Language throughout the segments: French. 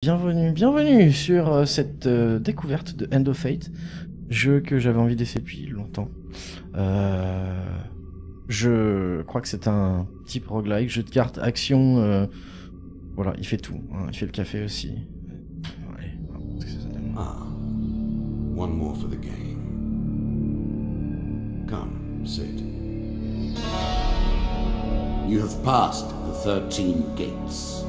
Bienvenue, bienvenue sur cette découverte de End of Fate, jeu que j'avais envie d'essayer depuis longtemps. Je crois que c'est un type roguelike, jeu de cartes, action, voilà, il fait tout, hein, il fait le café aussi. Ouais, qu'est-ce que ça donne ? Ah, one more for the game. Come, sit. You have passed the 13 gates.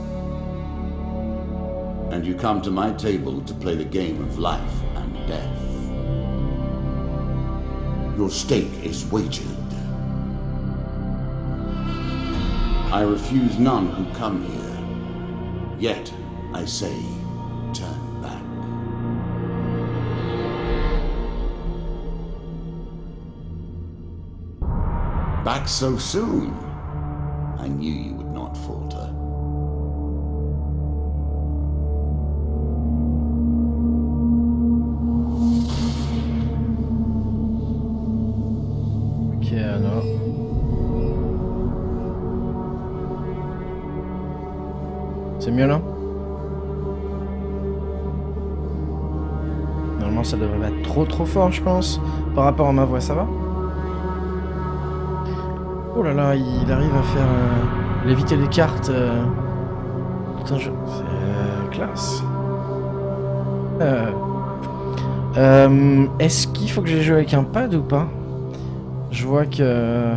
And you come to my table to play the game of life and death. Your stake is wagered. I refuse none who come here. Yet, I say, turn back. Back so soon? I knew you would not falter. Ok, alors... C'est mieux là ? Normalement ça devrait pas être trop fort je pense. Par rapport à ma voix, ça va ? Oh là là, il arrive à faire léviter les cartes. Tout un jeu. C'est classe. Est-ce qu'il faut que j'ai joué avec un pad ou pas ? Je vois que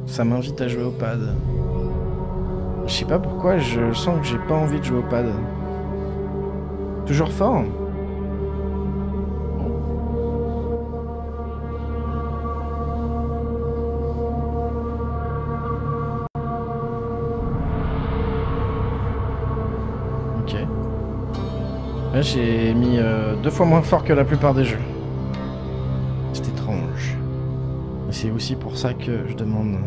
ça m'invite à jouer au pad. Je sais pas pourquoi, je sens que j'ai pas envie de jouer au pad. Toujours fort ? Ok. Là j'ai mis 2 fois moins fort que la plupart des jeux. C'est étrange. Et c'est aussi pour ça que je demande...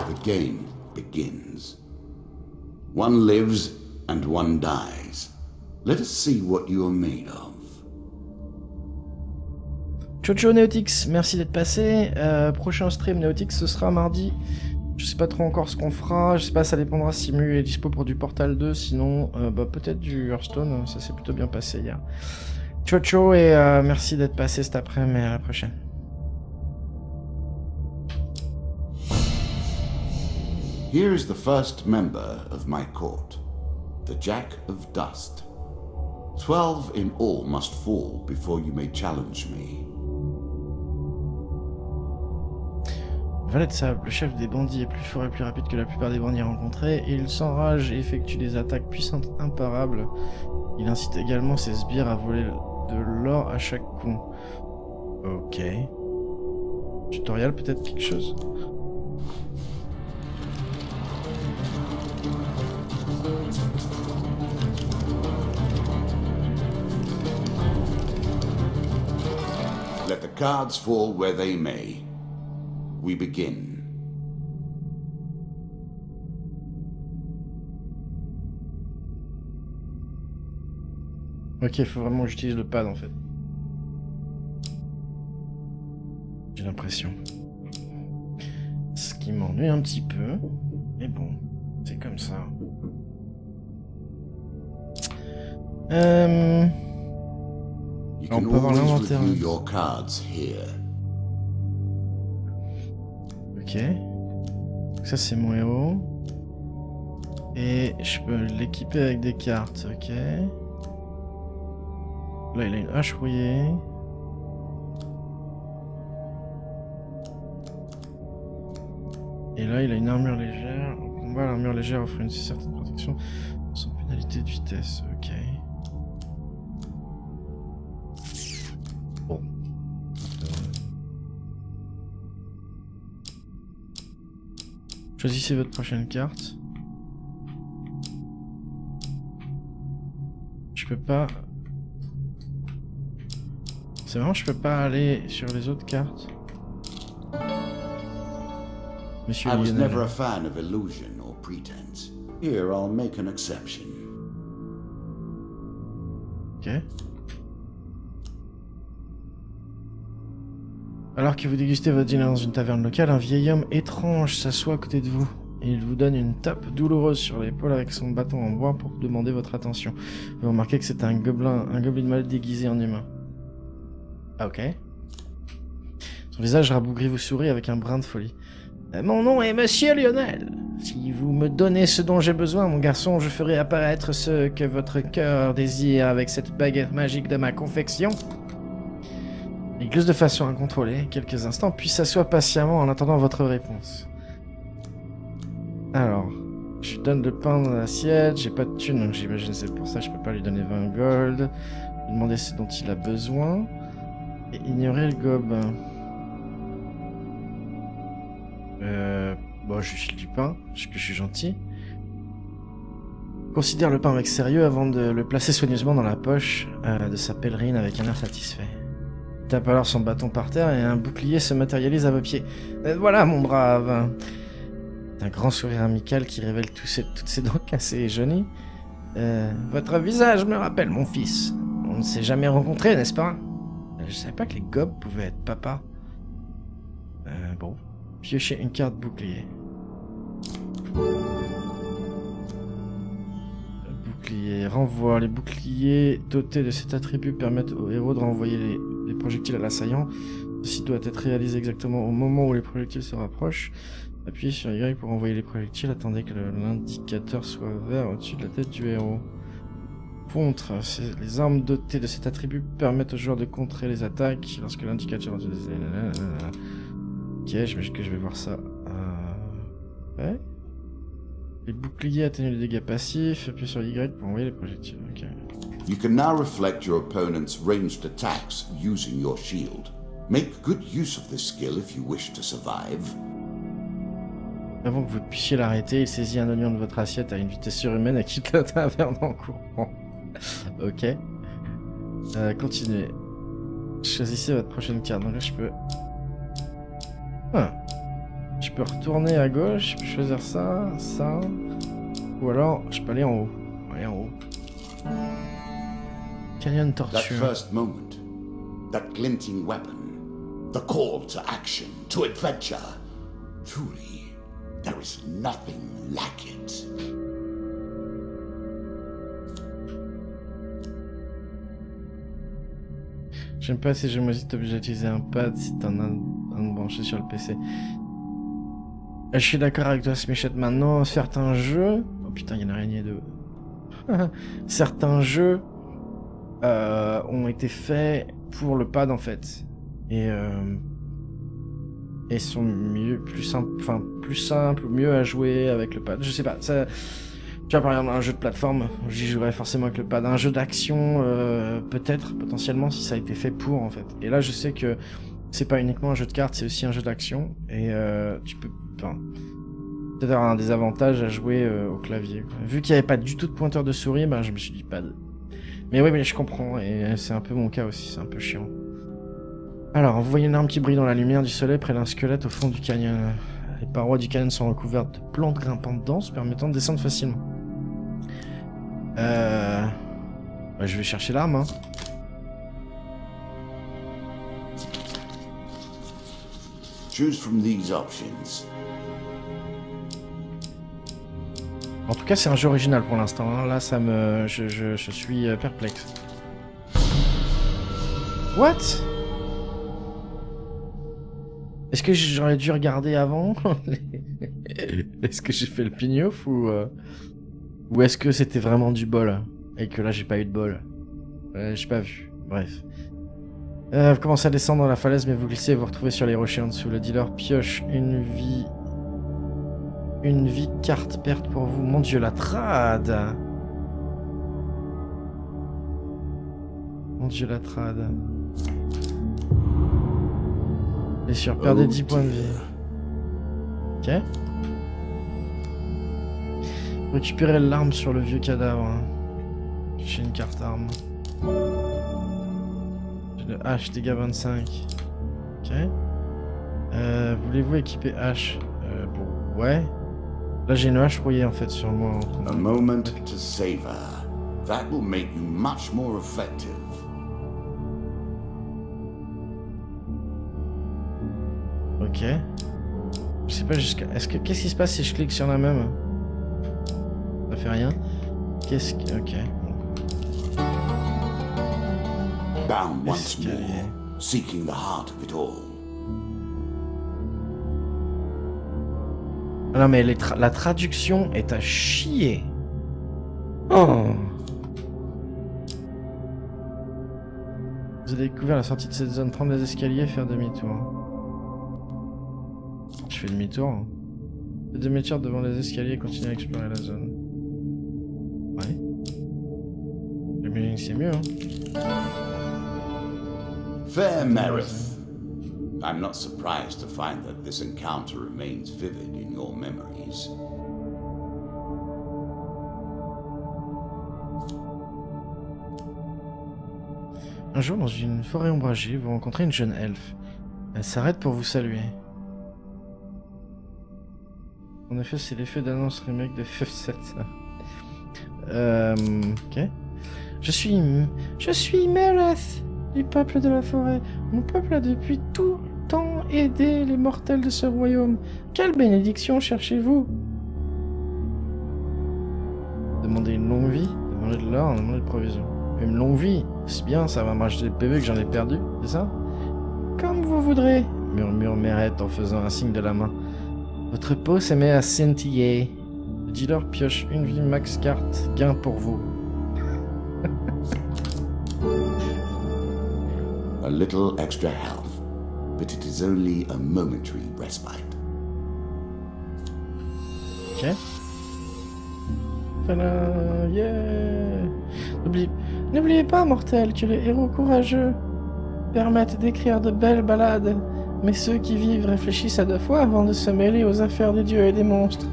The game begins. One lives and one dies. Let us see what you are made of. Chocho Neotix, merci d'être passé. Prochain stream Neotix, ce sera mardi. Je sais pas trop encore ce qu'on fera. Je sais pas, ça dépendra si Mu est dispo pour du Portal 2. Sinon, peut-être du Hearthstone. Ça s'est plutôt bien passé hier. Chocho et merci d'être passé cet après-midi. À la prochaine. Here is the first member of my court, the Jack of Dust. 12 in all must fall before you may challenge me. Valet de sable, le chef des bandits est plus fort et plus rapide que la plupart des bandits rencontrés. Il s'enrage et effectue des attaques puissantes imparables. Il incite également ses sbires à voler de l'or à chaque coup. Ok. Tutoriel, peut-être quelque chose. Let the cards fall where they may. We begin. Ok, il faut vraiment que j'utilise le pad en fait. J'ai l'impression. Ce qui m'ennuie un petit peu. Mais bon, c'est comme ça. You On can peut avoir always l'inventaire. review your cards here. Ok. Ça c'est mon héros. Et je peux l'équiper avec des cartes, ok. Là il a une hache rouillée. Et là il a une armure légère. En combat, l'armure légère offre une certaine protection sans pénalité de vitesse, ok. Bon. Choisissez votre prochaine carte. Je peux pas... C'est vraiment, je peux pas aller sur les autres cartes. Monsieur I was Lionel. never a fan of illusion or pretense. Here, I'll make an exception. Ok. Alors que vous dégustez votre dîner dans une taverne locale, un vieil homme étrange s'assoit à côté de vous. et il vous donne une tape douloureuse sur l'épaule avec son bâton en bois pour demander votre attention. Vous remarquez que c'est un gobelin mal déguisé en humain. Ah, ok. Son visage rabougri vous sourit avec un brin de folie. Mon nom est Monsieur Lionel. Si vous me donnez ce dont j'ai besoin, mon garçon, je ferai apparaître ce que votre cœur désire avec cette baguette magique de ma confection. Il glousse de façon incontrôlée quelques instants, puis s'assoit patiemment en attendant votre réponse. Alors, je lui donne le pain dans l'assiette, j'ai pas de thune, donc j'imagine c'est pour ça que je peux pas lui donner 20 gold. Lui demander ce dont il a besoin, et ignorer le gobe. Bon, je lui file du pain, parce que je suis gentil. Considère le pain avec sérieux avant de le placer soigneusement dans la poche de sa pèlerine avec un air satisfait. Tape alors son bâton par terre et un bouclier se matérialise à vos pieds. Voilà, mon brave. Un grand sourire amical qui révèle toutes ses dents cassées et jaunies. Votre visage me rappelle mon fils. On ne s'est jamais rencontrés, n'est-ce pas? Je savais pas que les gobes pouvaient être papa. Bon. Piocher une carte bouclier. Bouclier. Renvoi. Les boucliers dotés de cet attribut permettent au héros de renvoyer les projectiles à l'assaillant. Ceci doit être réalisé exactement au moment où les projectiles se rapprochent. Appuyez sur Y pour envoyer les projectiles. Attendez que l'indicateur soit vert au-dessus de la tête du héros. Contre. Les armes dotées de cet attribut permettent au joueur de contrer les attaques lorsque l'indicateur... Ok, j'imagine que je vais voir ça. Ouais. Les boucliers atténuent les dégâts passifs. Appuyez sur Y pour envoyer les projectiles. Ok. You can now reflect your opponent's ranged attacks using your shield. Make good use of this skill if you wish to survive. Avant que vous puissiez l'arrêter, il saisit un oignon de votre assiette à une vitesse surhumaine et quitte la taverne en courant. Ok. Continuez. Choisissez votre prochaine carte. Donc là, je peux... Ah. Je peux retourner à gauche, je peux choisir ça, ça... Ou alors, je peux aller en haut. Aller en haut. Canyon That torture. first moment, that glinting weapon, the call to action, to adventure. Truly, there is nothing like it. J'aime pas si je me dis que t'es obligé d'utiliser un pad si t'en as un branché sur le PC. Je suis d'accord avec toi, Smichette. Maintenant, certains jeux... Oh putain, il y a une araignée de... Certains jeux ont été faits pour le pad en fait. Et sont mieux, plus simple, mieux à jouer avec le pad. Je sais pas, ça... Tu vois, par exemple, un jeu de plateforme, j'y jouerais forcément avec le pad. Un jeu d'action, peut-être, potentiellement, si ça a été fait pour, en fait. Et là, je sais que c'est pas uniquement un jeu de cartes, c'est aussi un jeu d'action. Et tu peux... Enfin, peut-être avoir un désavantage à jouer au clavier, quoi. Vu qu'il n'y avait pas du tout de pointeur de souris, bah, je me suis dit pad. Mais oui, mais je comprends, et c'est un peu mon cas aussi, c'est un peu chiant. Alors, vous voyez une arme qui brille dans la lumière du soleil près d'un squelette au fond du canyon. Les parois du canyon sont recouvertes de plantes grimpantes denses permettant de descendre facilement. Bah, je vais chercher l'arme, hein. Choose from these options. En tout cas, c'est un jeu original pour l'instant, hein. Là, ça me... Je suis perplexe. What? Est-ce que j'aurais dû regarder avant? Est-ce que j'ai fait le pignouf ou est-ce que c'était vraiment du bol? Et que là, j'ai pas eu de bol. J'ai pas vu. Bref. Vous commencez à descendre dans la falaise, mais vous glissez et vous retrouvez sur les rochers en dessous. Le dealer pioche une vie... Une vie carte perte pour vous. Mon dieu, la trad! Mon dieu, la trad. Et sur perdez 10 points de vie. Ok. Récupérez l'arme sur le vieux cadavre. J'ai une carte arme. J'ai le H, dégâts 25. Ok. Voulez-vous équiper H? Bon, ouais. Là j'ai une hache rouillée en fait sur moi. A moment to savor. That will make you much more effective. Ok. Je sais pas jusqu'à... Qu'est-ce qui se passe si je clique sur la même? Ça fait rien. Qu'est-ce que... Ok. Bound once Escalier. more, seeking the heart of it all. Ah non mais la traduction est à chier. Oh. Vous avez découvert la sortie de cette zone, prendre les escaliers, faire demi-tour. Je fais demi-tour. Faites demi-tour devant les escaliers et continuez à explorer la zone. Ouais. J'imagine que c'est mieux, hein. Fair Marith, I'm not surprised to find that this encounter remains vivid in your memories. Un jour, dans une forêt ombragée, vous rencontrez une jeune elfe. Elle s'arrête pour vous saluer. En effet, c'est l'effet d'annonce remake de FF7. Ok. Je suis Marith, du peuple de la forêt. Mon peuple a depuis tout temps aidé les mortels de ce royaume. Quelle bénédiction cherchez-vous? Demandez une longue vie, demandez de l'or, demandez de provisions. Une longue vie, c'est bien, ça va m'acheter le PV que j'en ai perdu, c'est ça? Comme vous voudrez, murmure Merette en faisant un signe de la main. Votre peau se met à scintiller. Le dealer pioche une vie max carte, gain pour vous. A little extra health, but it is only a momentary respite. Ok. Voilà, yeah. N'oubliez pas, mortel, que les héros courageux permettent d'écrire de belles ballades, mais ceux qui vivent réfléchissent à deux fois avant de se mêler aux affaires des dieux et des monstres.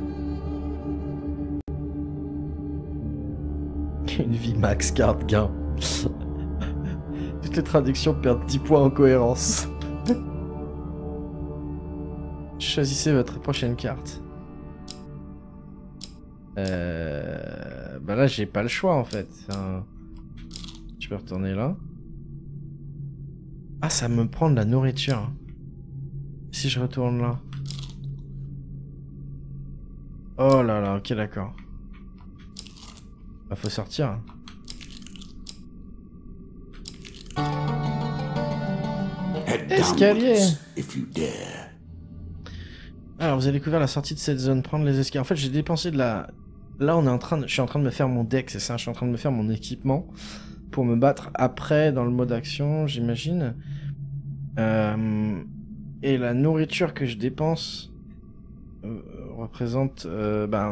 Une vie max carte gain. Toutes les traductions perdent 10 points en cohérence. Choisissez votre prochaine carte. Bah là j'ai pas le choix en fait. Enfin, je peux retourner là. Ah, ça me prend de la nourriture. Si je retourne là. Oh là là, ok d'accord. Bah faut sortir. Escalier. If you dare. Alors vous avez découvert la sortie de cette zone, prendre les escaliers. En fait j'ai dépensé de la... Là on est en train de... Je suis en train de me faire mon deck, c'est ça. Je suis en train de me faire mon équipement pour me battre après dans le mode action, j'imagine. Et la nourriture que je dépense représente...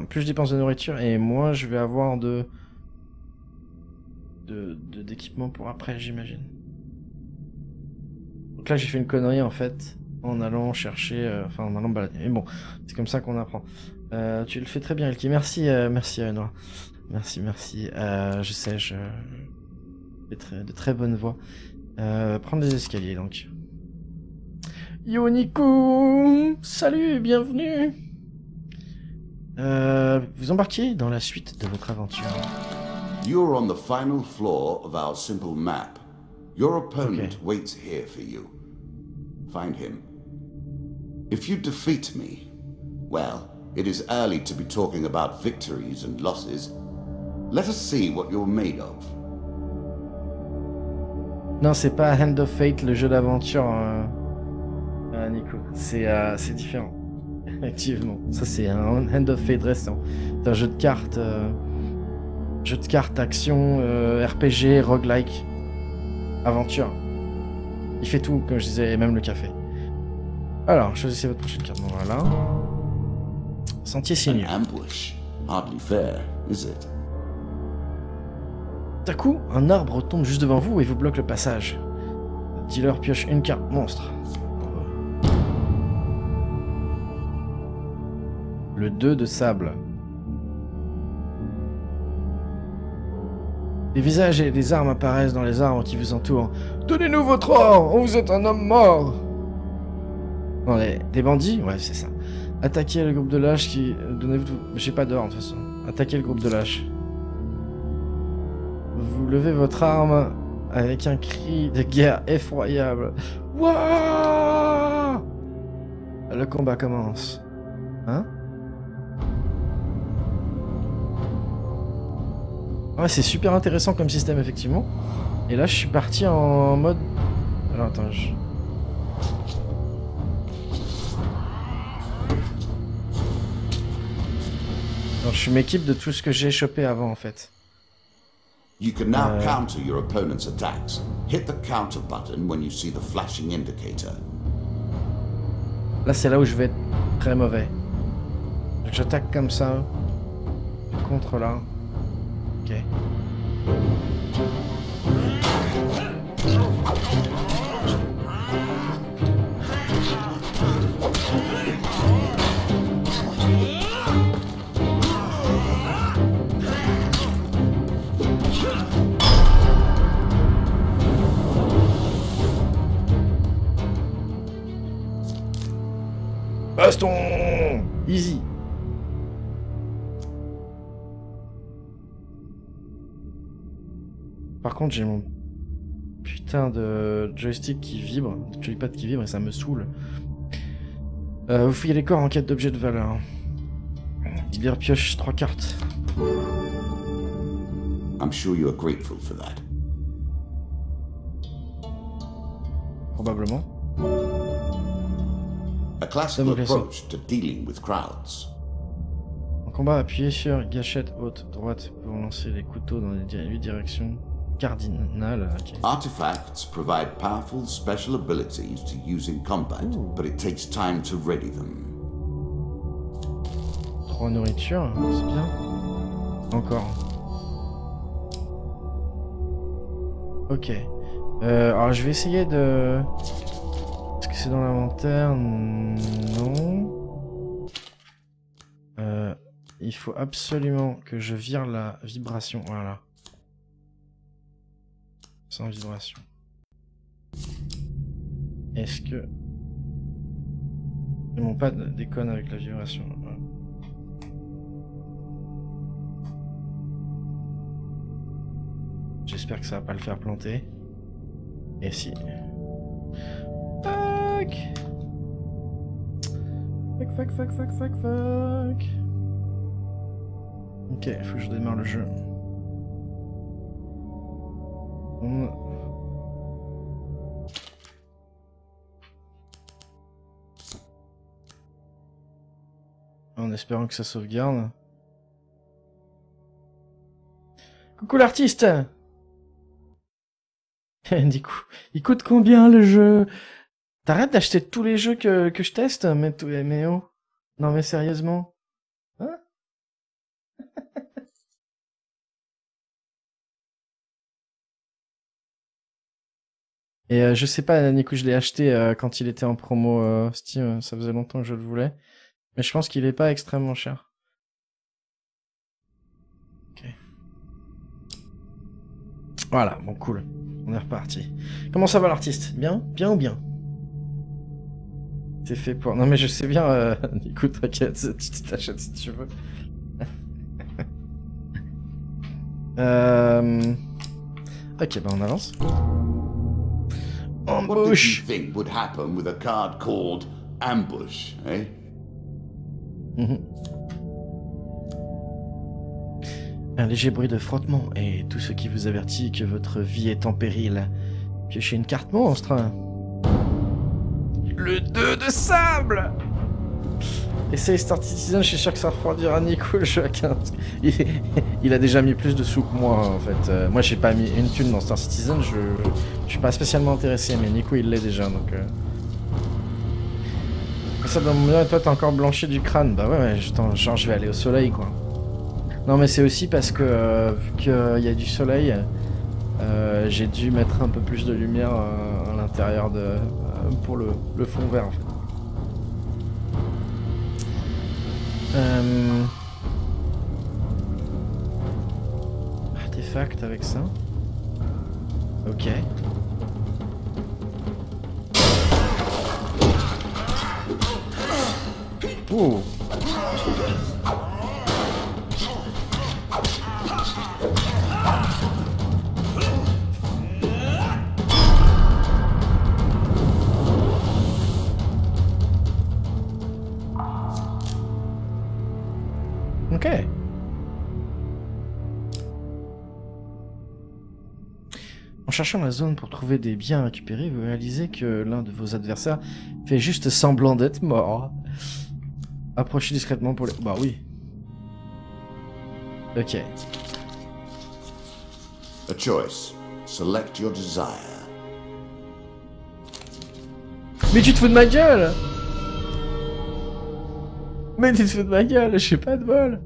plus je dépense de nourriture et moins je vais avoir d'équipement pour après, j'imagine. Donc là j'ai fait une connerie en fait en allant chercher, en allant balader. Mais bon, c'est comme ça qu'on apprend. Tu le fais très bien, Elki. Merci, merci Noir. Merci. Je sais, je fais de très bonnes voix. Prendre les escaliers donc. Yo Nico, salut, bienvenue. Vous embarquez dans la suite de votre aventure. You're on the final floor of our simple map. Your opponent waits here for you. Find him. If you defeat me, well, it is early to be talking about victories and losses. Let us see what you're made of. Non, c'est pas Hand of Fate, le jeu d'aventure, Nico. C'est différent. Effectivement. Ça, c'est un Hand of Fate récent. C'est un jeu de cartes... action, RPG, roguelike, aventure. Il fait tout, comme je disais, et même le café. Alors, choisissez votre prochaine carte. Bon, voilà. Sentier sinueux. An ambush. Hardly fair, is it? Tout à coup, un arbre tombe juste devant vous et vous bloque le passage. Le dealer pioche une carte monstre. Le 2 de sable. Des visages et des armes apparaissent dans les arbres qui vous entourent. Donnez-nous votre or, vous êtes un homme mort. Non, des bandits? Ouais, c'est ça. Attaquez le groupe de lâches qui... Donnez-vous... J'ai pas d'or, de toute façon. Attaquez le groupe de lâches. Vous levez votre arme avec un cri de guerre effroyable. Wouah! Le combat commence. Hein? Ouais, c'est super intéressant comme système, effectivement. Et là, je suis parti en mode... Alors, attends, Alors, je m'équipe de tout ce que j'ai chopé avant, en fait. You can now counter your opponent's attacks. Hit the counter button when you see the flashing indicator. Là, c'est là où je vais être très mauvais. J'attaque comme ça. Contre là. Ok. Baston! Easy. Par contre, j'ai mon putain de joystick qui vibre, de joypad qui vibre et ça me saoule. Vous fouillez les corps en quête d'objets de valeur. Il repioche 3 cartes. I'm sure you are grateful for that. Probablement. A classical approach to dealing with crowds. En combat, appuyez sur gâchette haute droite pour lancer les couteaux dans les 8 directions cardinales. Okay. Artifacts provide powerful special abilities to use in combat, but it takes time to ready them. 3 nourritures, c'est bien. Encore. Ok. Alors je vais essayer de... Est-ce que c'est dans l'inventaire? Non. Il faut absolument que je vire la vibration. Voilà. Sans vibration. Est-ce que... Mon pad déconne avec la vibration. Voilà. J'espère que ça va pas le faire planter. Et si... Fuck. Fuck. Ok, il faut que je démarre le jeu. En espérant que ça sauvegarde. Coucou l'artiste. Du coup, il coûte combien le jeu? T'arrêtes d'acheter tous les jeux que je teste, mais oh. Non mais sérieusement. Hein? Et je sais pas, Nico, je l'ai acheté quand il était en promo Steam, ça faisait longtemps que je le voulais. Mais je pense qu'il est pas extrêmement cher. Ok. Voilà, bon cool. On est reparti. Comment ça va l'artiste? Bien? Bien ou bien? C'est fait pour... Non mais je sais bien, Nico, t'inquiète, tu t'achètes si tu veux. Ok, bah on avance. What did you think would happen with a card called Ambush, eh? Un léger bruit de frottement et tout ce qui vous avertit que votre vie est en péril. Piochez une carte monstre. Le 2 de sable. Essaye Star Citizen, je suis sûr que ça refroidira Nico le jeu à 15. Il a déjà mis plus de sous que moi en fait. Moi j'ai pas mis une thune dans Star Citizen, je suis pas spécialement intéressé, mais Nico il l'est déjà donc... Ça dans mon et toi t'as encore blanchi du crâne. Bah ouais, genre je vais aller au soleil quoi. Non mais c'est aussi parce que vu qu'il y a du soleil, j'ai dû mettre un peu plus de lumière à l'intérieur de pour le fond vert en fait. Artefact avec ça. Ok. Oh. En cherchant la zone pour trouver des biens à récupérer, vous réalisez que l'un de vos adversaires fait juste semblant d'être mort. Approchez discrètement pour les... Bah oui. Ok. A choice. Select your desire. Mais tu te fous de ma gueule! Mais tu te fous de ma gueule, j'ai pas de bol!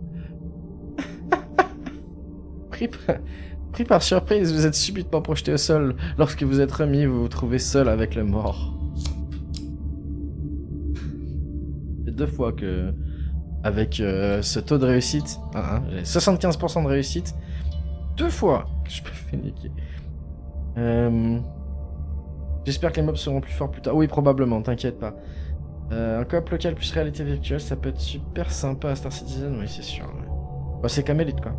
Pris par surprise, vous êtes subitement projeté au sol. Lorsque vous êtes remis, vous vous trouvez seul avec le mort. C'est 2 fois que... Avec ce taux de réussite... j'ai 75% de réussite. 2 fois que je me fais niquer. J'espère que les mobs seront plus forts plus tard. Oui, probablement, t'inquiète pas. Un coop local plus réalité virtuelle, ça peut être super sympa à Star Citizen, oui, c'est sûr. Ouais. Bah, c'est comme Elite, quoi.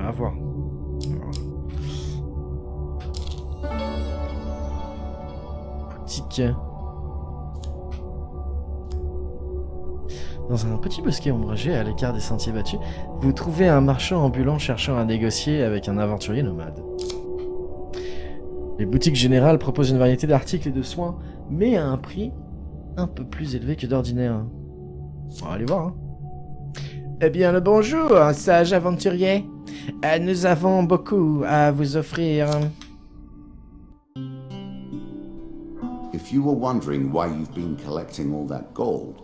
À voir. Boutique. Dans un petit bosquet ombragé à l'écart des sentiers battus, vous trouvez un marchand ambulant cherchant à négocier avec un aventurier nomade. Les boutiques générales proposent une variété d'articles et de soins, mais à un prix un peu plus élevé que d'ordinaire. On va aller voir, hein. Eh bien, le bonjour, sage aventurier. Nous avons beaucoup à vous offrir. If you were wondering why you've been collecting all that gold,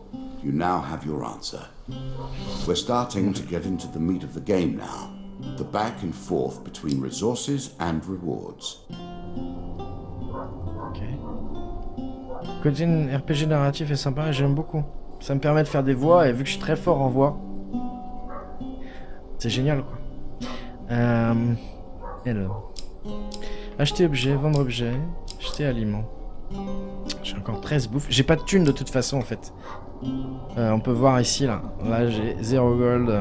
you now have your answer. We're starting to get into the meat of the game now. The back and forth between resources and rewards. Ok. Côté RPG narratif est sympa, j'aime beaucoup. Ça me permet de faire des voix, et vu que je suis très fort en voix, c'est génial, quoi. Hello. Acheter objet, vendre objet, acheter aliment. J'ai encore 13 bouffes. J'ai pas de thunes de toute façon, en fait. On peut voir ici, là. Là, j'ai 0 gold.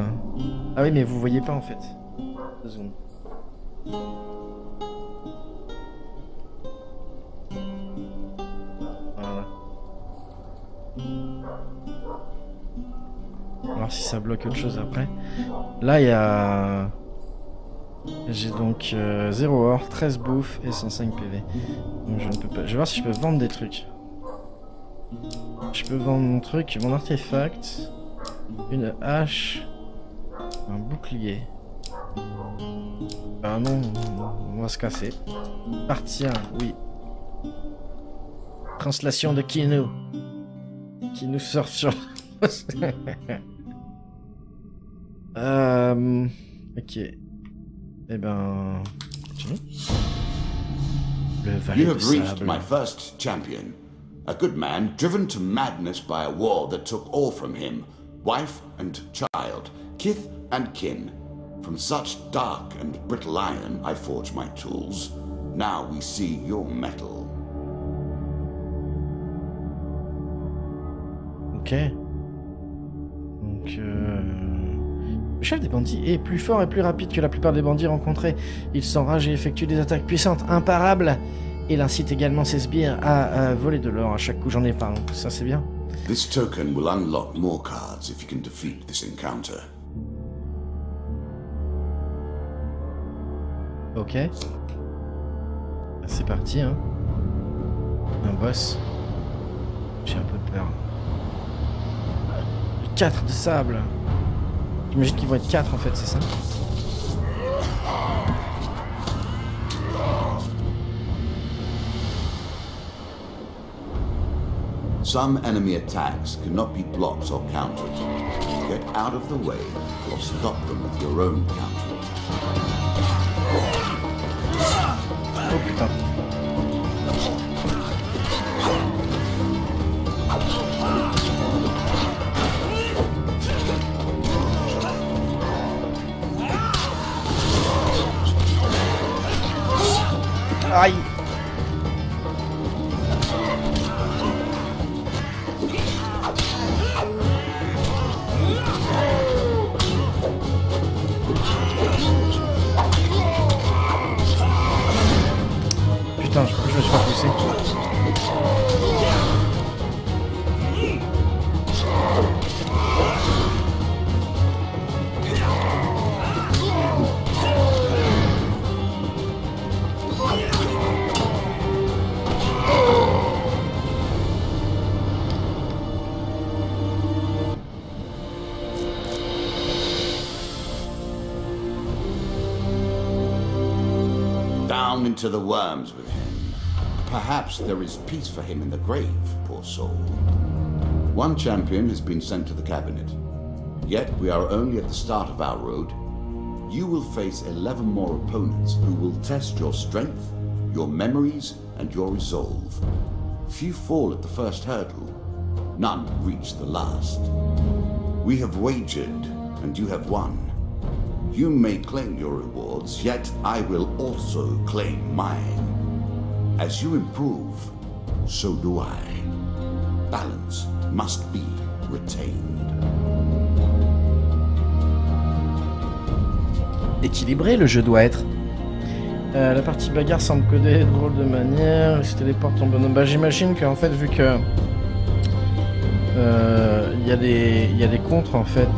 Ah oui, mais vous voyez pas, en fait. 2 secondes. Voilà. Alors si ça bloque autre chose après. Là, il y a... J'ai donc 0 or, 13 bouffes et 105 PV. Donc je ne peux pas... Je vais voir si je peux vendre des trucs. Je peux vendre mon truc, mon artefact, une hache, un bouclier. Ah non, on va se casser. Partie 1, oui. Translation de Kinu. Qui nous sort sur... Ok. Eh ben... continue. Le valet You de have reached sable. my first champion. A good man driven to madness by a war that took all from him. Wife and child, kith and kin. From such dark and brittle iron I forge my tools. Now we see your metal. Ok. Donc... Le chef des bandits est plus fort et plus rapide que la plupart des bandits rencontrés. Il s'enrage et effectue des attaques puissantes, imparables. Il incite également ses sbires à voler de l'or à chaque coup. J'en ai pas, hein. Ça c'est bien. This token will unlock more cards if you can defeat this encounter. Ok. C'est parti, hein. Un boss. J'ai un peu peur. 4 de sable. J'imagine qu'ils vont être 4 en fait, c'est ça? Some enemy attacks cannot be blocked or countered. Get out of the way or stop them with your own counterattack. Oh putain. Aïe. Putain, je me suis pas poussé. Down into the worms with him. Perhaps there is peace for him in the grave, poor soul. One champion has been sent to the cabinet. Yet we are only at the start of our road. You will face 11 more opponents who will test your strength, your memories, and your resolve. Few fall at the first hurdle. None reach the last. We have wagered, and you have won. You may claim your rewards, yet I will also claim mine. As you improve, so do I. Balance must be retained. Équilibré, le jeu doit être. La partie bagarre semble codée, drôle de manière, il se téléporte en bonhomme. Bah, j'imagine qu'en fait, vu que il y a des contres en fait,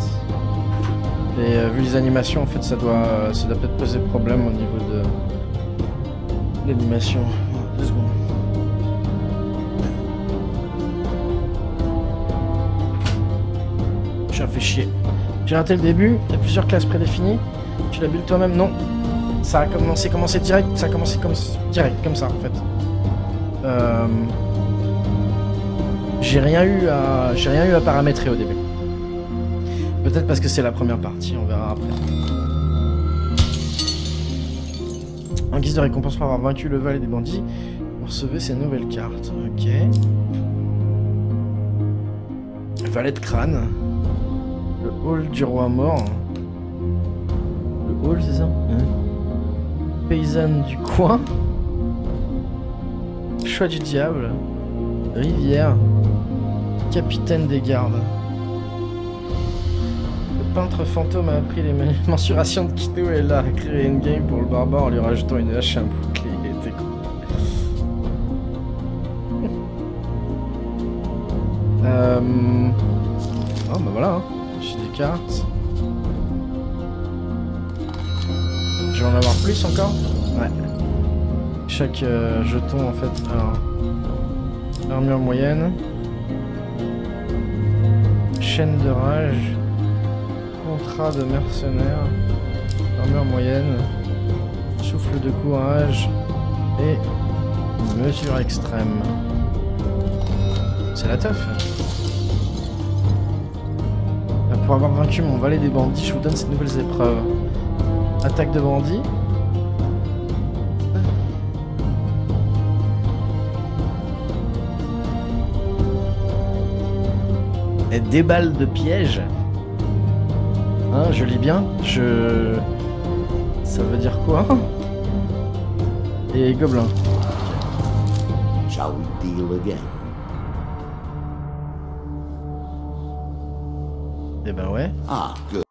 et vu les animations, en fait, ça doit peut-être poser problème au niveau de l'animation. 2 secondes. J'ai fait chier. J'ai raté le début, il y a plusieurs classes prédéfinies. Tu l'as build toi-même? Non. Ça a commencé direct, ça a commencé direct, comme ça en fait. J'ai rien eu à paramétrer au début. Peut-être parce que c'est la première partie, on verra après. En guise de récompense pour avoir vaincu le valet des bandits, vous recevez ces nouvelles cartes. Ok. Valet de crâne. Le hall du roi mort. Le hall, c'est ça? Paysanne du coin. Choix du diable. Rivière. Capitaine des gardes. Le peintre fantôme a appris les mensurations de Kito et l'a créé une game pour le barbare en lui rajoutant une hache et un bouclier. T'es con. Oh bah voilà, hein. J'ai des cartes. Je vais en avoir plus encore? Ouais. Chaque jeton en fait. Alors. Armure moyenne. Chaîne de rage. Contrat de mercenaire. Armure moyenne. Souffle de courage. Et mesure extrême. C'est la teuf. Pour avoir vaincu mon valet des bandits, je vous donne ces nouvelles épreuves. Attaque de bandit. Et des balles de piège. Hein, je lis bien. Ça veut dire quoi? Et gobelin. Shall we deal again? Eh ben ouais. Ah, good.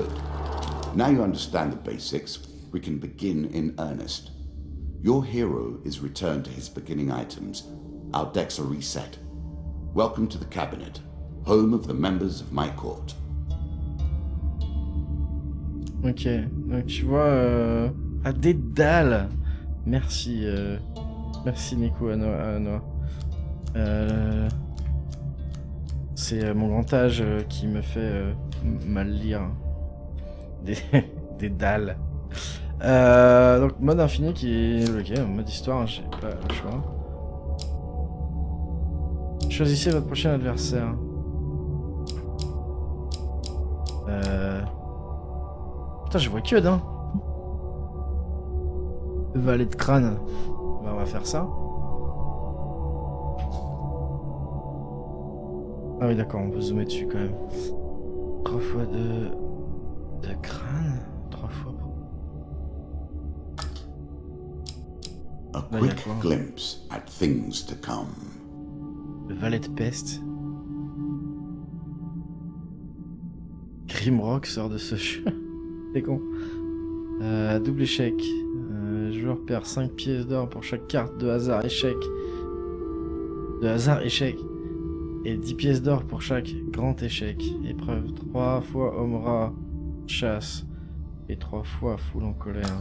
Now you understand the basics, we can begin in earnest. Your hero is returned to his beginning items. Our decks are reset. Welcome to the cabinet, home of the members of my court. Ok, donc tu vois... Ah, des dalles. Merci, merci Nico Anoa. C'est mon grand âge qui me fait mal lire. Des dalles. Donc mode infini qui est bloqué, mode histoire, j'ai pas le choix. Choisissez votre prochain adversaire. Putain, je vois que d'un. Valet de crâne. Bah, on va faire ça. Ah oui d'accord, on peut zoomer dessus quand même. 3 fois de crâne. 3 fois. A quick glimpse at things to come. Le valet de peste. Grimrock sort de ce jeu. C'est con. Double échec. Joueur perd 5 pièces d'or pour chaque carte de hasard échec. De hasard échec. Et 10 pièces d'or pour chaque grand échec. Épreuve 3 fois homme-rat chasse. Et 3 fois foule en colère.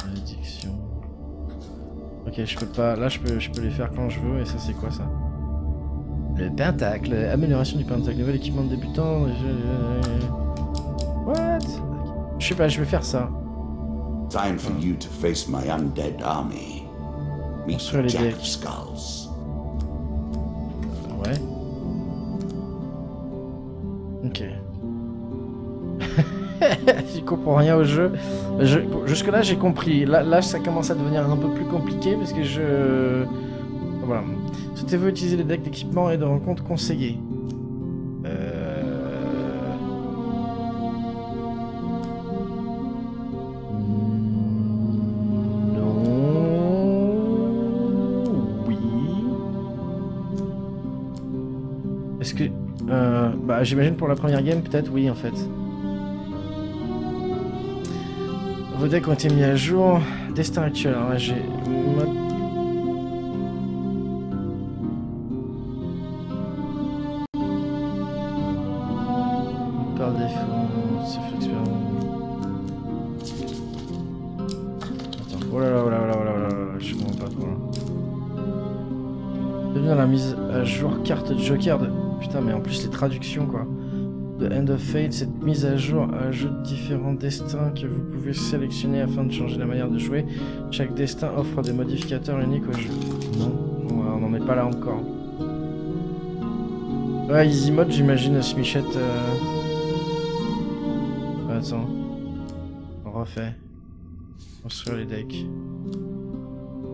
Malédiction. Ok, je peux pas. Là, je peux les faire quand je veux. Et ça, c'est quoi ça? Le pentacle. Amélioration du pentacle. Nouvel équipement de débutant. What? Je sais pas, je vais faire ça. Time for you to face my undead army. Meet the Jack of Skulls. Ouais. Ok. J'y comprends rien au jeu. Jusque-là, j'ai compris. Là, ça commence à devenir un peu plus compliqué parce que je... Voilà. Souhaitez-vous utiliser les decks d'équipement et de rencontres conseillés? Est-ce que... bah, j'imagine pour la première game, peut-être, oui, en fait. Vos decks ont été mis à jour. Destin actuel. Alors là, j'ai... Par défaut... C'est fait expérience. Attends. Oh là là, oh là là, oh là là, oh là là, je comprends pas trop là. Bienvenue dans la mise à jour carte Joker de... Putain, mais en plus les traductions quoi. The End of Fate, cette mise à jour ajoute différents destins que vous pouvez sélectionner afin de changer la manière de jouer. Chaque destin offre des modificateurs uniques au jeu. Non, on n'en est pas là encore. Ouais, Easy Mode, j'imagine, Smichette. Attends. On refait. Construire les decks.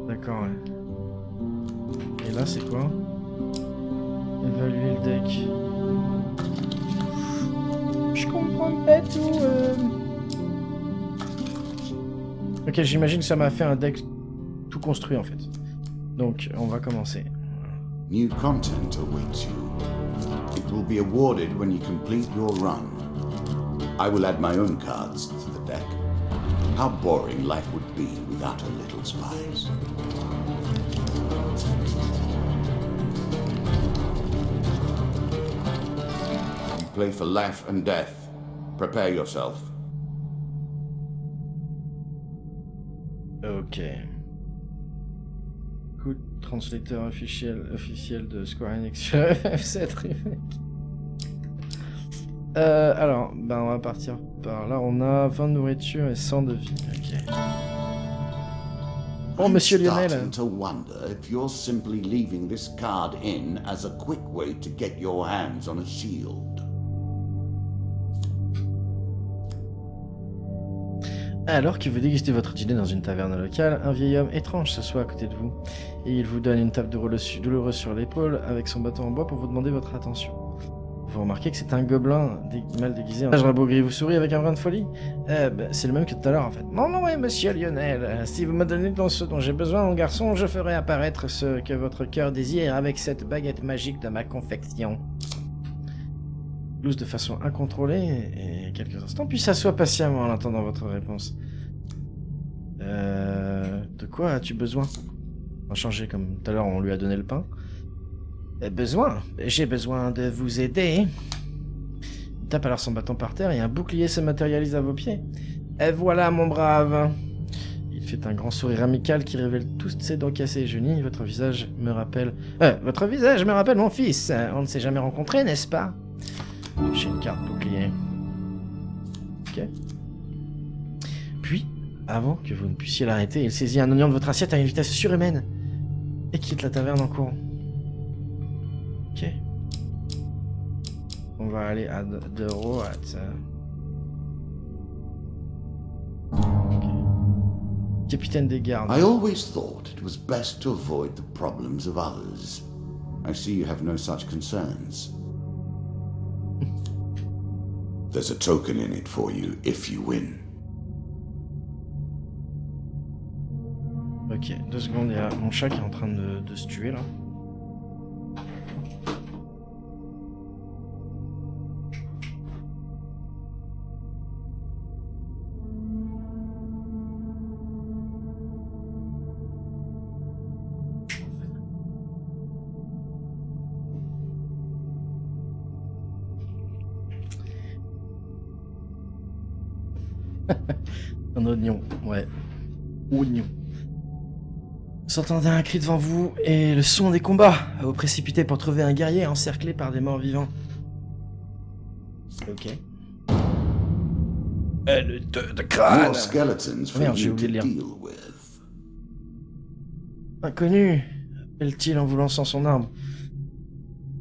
D'accord, ouais. Et là, c'est quoi? Évaluer le deck. Je comprends pas tout. Ok, j'imagine que ça m'a fait un deck tout construit en fait. Donc, on va commencer. New content awaits you. It will be awarded when you complete your run. I will add my own cards to the deck. How boring life would be without a little spice. Play for life and death. Prepare yourself. Ok. Coup de translateur officiel de Square Enix sur FF7 Remake. Alors, ben on va partir par là. On a 20 de nourriture et 100 de vie. Ok. Oh, Monsieur Lionel. I'm starting to wonder if you're simply leaving this card in as a quick way to get your hands on a shield. Alors que vous dégustez votre dîner dans une taverne locale, un vieil homme étrange s'assoit à côté de vous, et il vous donne une tape douloureuse sur l'épaule avec son bâton en bois pour vous demander votre attention. Vous remarquez que c'est un gobelin mal déguisé. Je rabougris, vous sourit avec un brin de folie. C'est le même que tout à l'heure en fait. Non, non, ouais, monsieur Lionel, si vous me donnez ce dont j'ai besoin, mon garçon, je ferai apparaître ce que votre cœur désire avec cette baguette magique de ma confection. De façon incontrôlée et quelques instants, puis s'assoit patiemment en attendant votre réponse. De quoi as-tu besoin? On va changer comme tout à l'heure, on lui a donné le pain. Besoin? J'ai besoin de vous aider. Il tape alors son bâton par terre et un bouclier se matérialise à vos pieds. Et voilà, mon brave. Il fait un grand sourire amical qui révèle tous ses dents cassées et jeunis. Votre visage me rappelle mon fils. On ne s'est jamais rencontrés, n'est-ce pas? J'ai une carte bouclier. Ok. Puis, avant que vous ne puissiez l'arrêter, il saisit un oignon de votre assiette à une vitesse surhumaine et quitte la taverne en courant. Ok. On va aller à droite. Okay. Capitaine des gardes. I always thought it was best to avoid the problems of others. I see you have no such concerns. There's a token in it for you if you win. Ok, 2 secondes, il y a mon chat qui est en train de se tuer là. Un oignon, ouais. Oignon. Vous entendez un cri devant vous et le son des combats. Vous précipitez pour trouver un guerrier encerclé par des morts vivants. Ok. de crâne. More skeletons for Merde, j'ai you oublié to de lire. deal with. Inconnu, appelle-t-il en vous lançant son arme.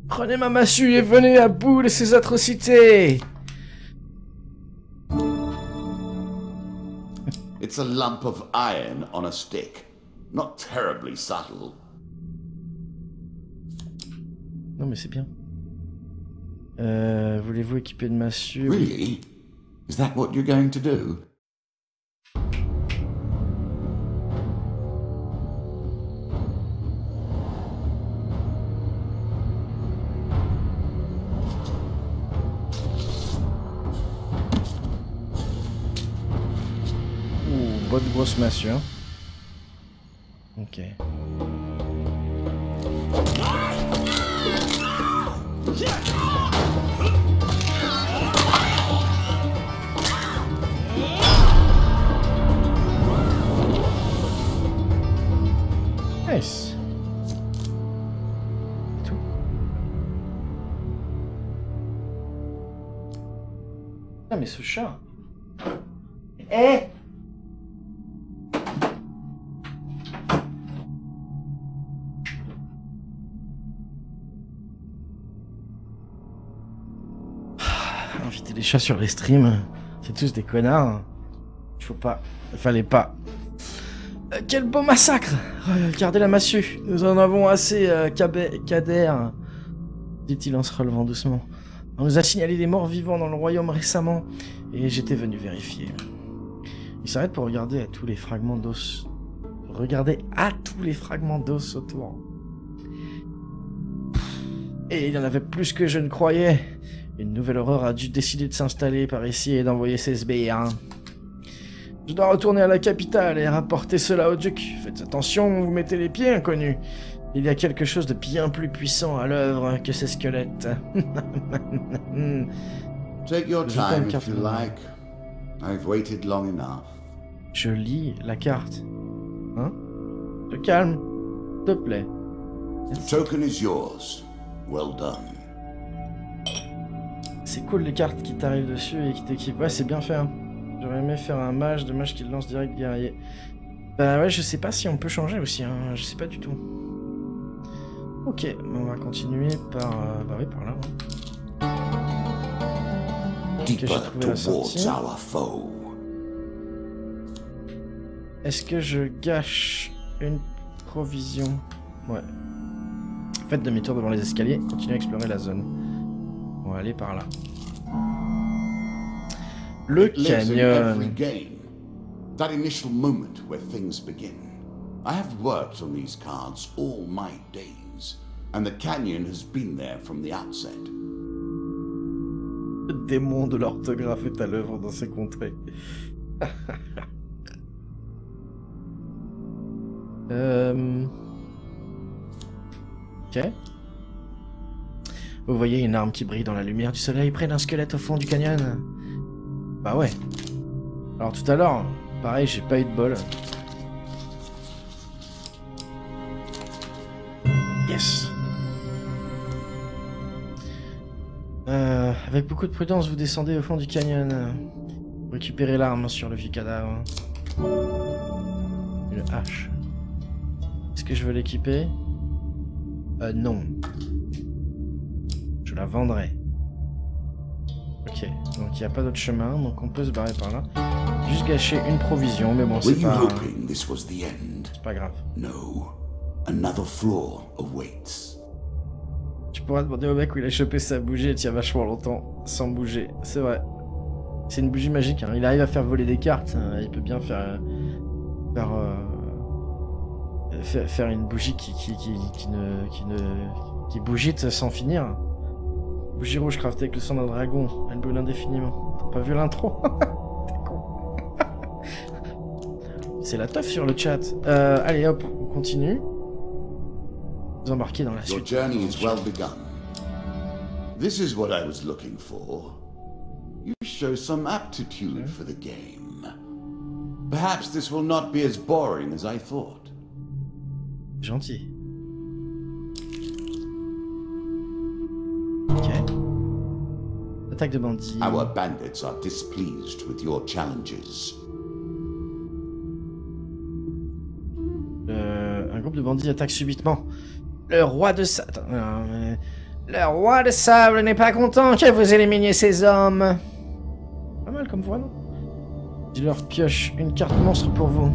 Prenez ma massue et venez à bout de ces atrocités. It's a lump of iron on a stick. Not terribly subtle. Non mais c'est bien. Voulez-vous équiper de massue? Really? Is that what you're going to do? Ouh, bonne grosse massue. Hein. Ok. Nice. C'est tout. Ah mais ce chat. Eh. Inviter les chats sur les streams, c'est tous des connards. Il faut pas, il fallait pas. Quel beau massacre! Regardez la massue, nous en avons assez, Kader, dit-il en se relevant doucement. On nous a signalé des morts vivants dans le royaume récemment, et j'étais venu vérifier. Il s'arrête pour regarder à tous les fragments d'os. Regardez à tous les fragments d'os autour. Et il y en avait plus que je ne croyais. Une nouvelle horreur a dû décider de s'installer par ici et d'envoyer ses sbires. Je dois retourner à la capitale et rapporter cela au duc. Faites attention où vous mettez les pieds, inconnus. Il y a quelque chose de bien plus puissant à l'œuvre que ces squelettes. Take your time if you like. I've waited long enough. Je lis la carte. Hein? Te calme, s'il te plaît. The token is yours. Well done. C'est cool les cartes qui t'arrivent dessus et qui t'équipent. Ouais, c'est bien fait. Hein. J'aurais aimé faire un mage, de mage qui le lance direct guerrier. Bah ouais, je sais pas si on peut changer aussi. Hein. Je sais pas du tout. Ok, on va continuer par... bah oui, par là. Hein. Ok, j'ai trouvé la sortie. Est-ce que je gâche une provision? Ouais. Faites demi-tour devant les escaliers, continuez à explorer la zone. On va aller par là. Le canyon. That initial moment where things begin. I have worked on these cards all my days, and the canyon has been there from the outset. Le démon de l'orthographe est à l'œuvre dans ces contrées. Ok. Vous voyez une arme qui brille dans la lumière du soleil près d'un squelette au fond du canyon. Bah ouais. Alors tout à l'heure, pareil, j'ai pas eu de bol. Yes. Avec beaucoup de prudence, vous descendez au fond du canyon. Vous récupérez l'arme sur le vieux cadavre. Une hache. Est-ce que je veux l'équiper? Non. Je la vendrai. Ok, donc il n'y a pas d'autre chemin, donc on peut se barrer par là. Juste gâcher une provision, mais bon, c'est pas... C'est pas grave. No. Another floor awaits. Tu pourras demander au mec où il a chopé sa bougie et tient vachement longtemps sans bouger. C'est vrai. C'est une bougie magique, hein. Il arrive à faire voler des cartes. Hein. Il peut bien faire une bougie qui bougite sans finir. Bougie rouge craftée avec le sang d'un dragon. Elle brûle indéfiniment. T'as pas vu l'intro? T'es con. C'est la teuf sur le chat. Allez hop, on continue. Vous embarquez dans la suite. Your journey is well begun. This is what I was looking for. You show some aptitude for the game. Perhaps this will not be as boring as I thought. Gentil. Ok. Attaque de bandits. Our bandits are displeased with your challenges. Un groupe de bandits attaque subitement. Le roi de sable... Le roi de sable n'est pas content que vous éliminiez ces hommes. Pas mal comme voix, non? Je leur pioche une carte monstre pour vous.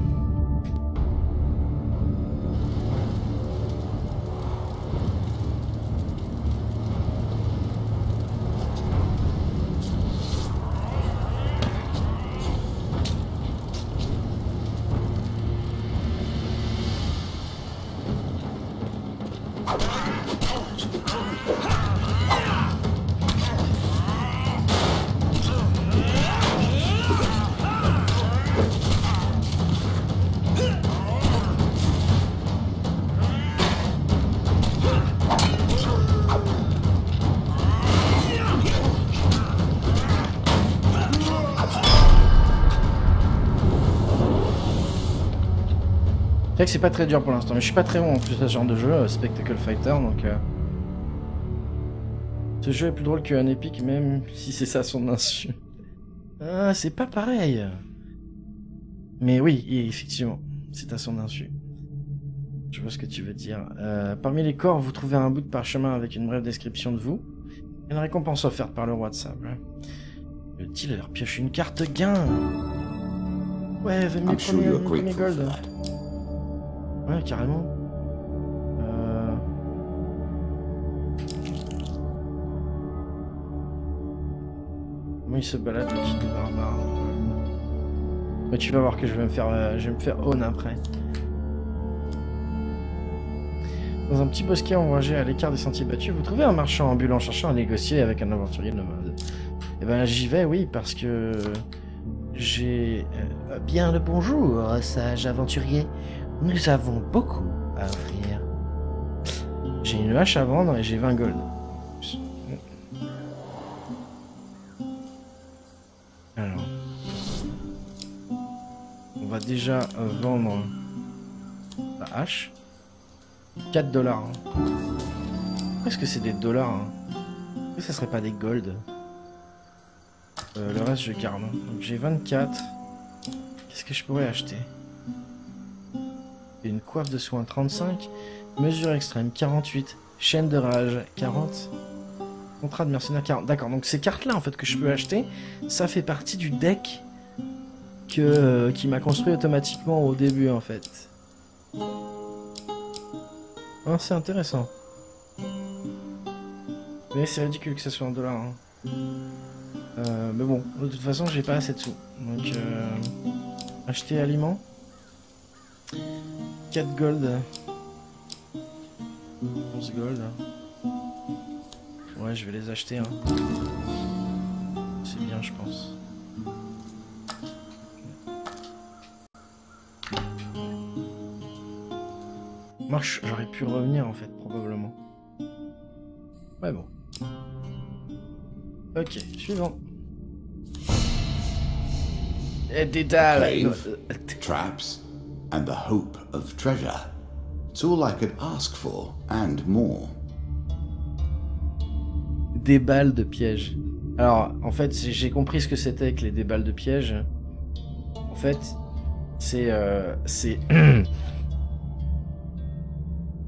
C'est vrai que c'est pas très dur pour l'instant, mais je suis pas très bon en plus à ce genre de jeu, Spectacle Fighter, donc... Ce jeu est plus drôle qu'un épique, même si c'est ça son insu. Ah, c'est pas pareil. Mais oui, effectivement, c'est à son insu. Je vois ce que tu veux dire. Parmi les corps, vous trouvez un bout de parchemin avec une brève description de vous. Et une récompense offerte par le roi de sable. Le dealer pioche une carte gain. Ouais, venez premier gold. Ouais, carrément. Comment il se balade, le kit de barbare. Mais tu vas voir que je vais me faire own après. Dans un petit bosquet ombragé à l'écart des sentiers battus, vous trouvez un marchand ambulant cherchant à négocier avec un aventurier nomade. Et ben j'y vais, oui, parce que j'ai bien le bonjour, sage aventurier. Nous avons beaucoup à offrir. J'ai une hache à vendre et j'ai 20 gold. Alors. On va déjà vendre la hache. 4 dollars. Pourquoi est-ce que c'est des dollars? Pourquoi ça serait pas des gold? Le reste je garde. Donc j'ai 24. Qu'est-ce que je pourrais acheter? Une coiffe de soins 35. Mesure extrême 48. Chaîne de rage 40. Contrat de mercenaire 40. D'accord, donc ces cartes là en fait que je peux acheter, ça fait partie du deck qui m'a construit automatiquement au début en fait. Oh, c'est intéressant. Mais c'est ridicule que ça soit en dollars. Hein. Mais bon, de toute façon j'ai pas assez de sous. Donc acheter aliments. 4 gold. 11 gold. Ouais, je vais les acheter. Hein. C'est bien, je pense. Marche, j'aurais pu revenir en fait, probablement. Ouais, bon. Ok, suivant. Des dalles. Traps, and the hope of treasure. It's all I could ask for, and more. Des balles de piège. Alors, en fait, j'ai compris ce que c'était avec les déballes de piège. En fait, c'est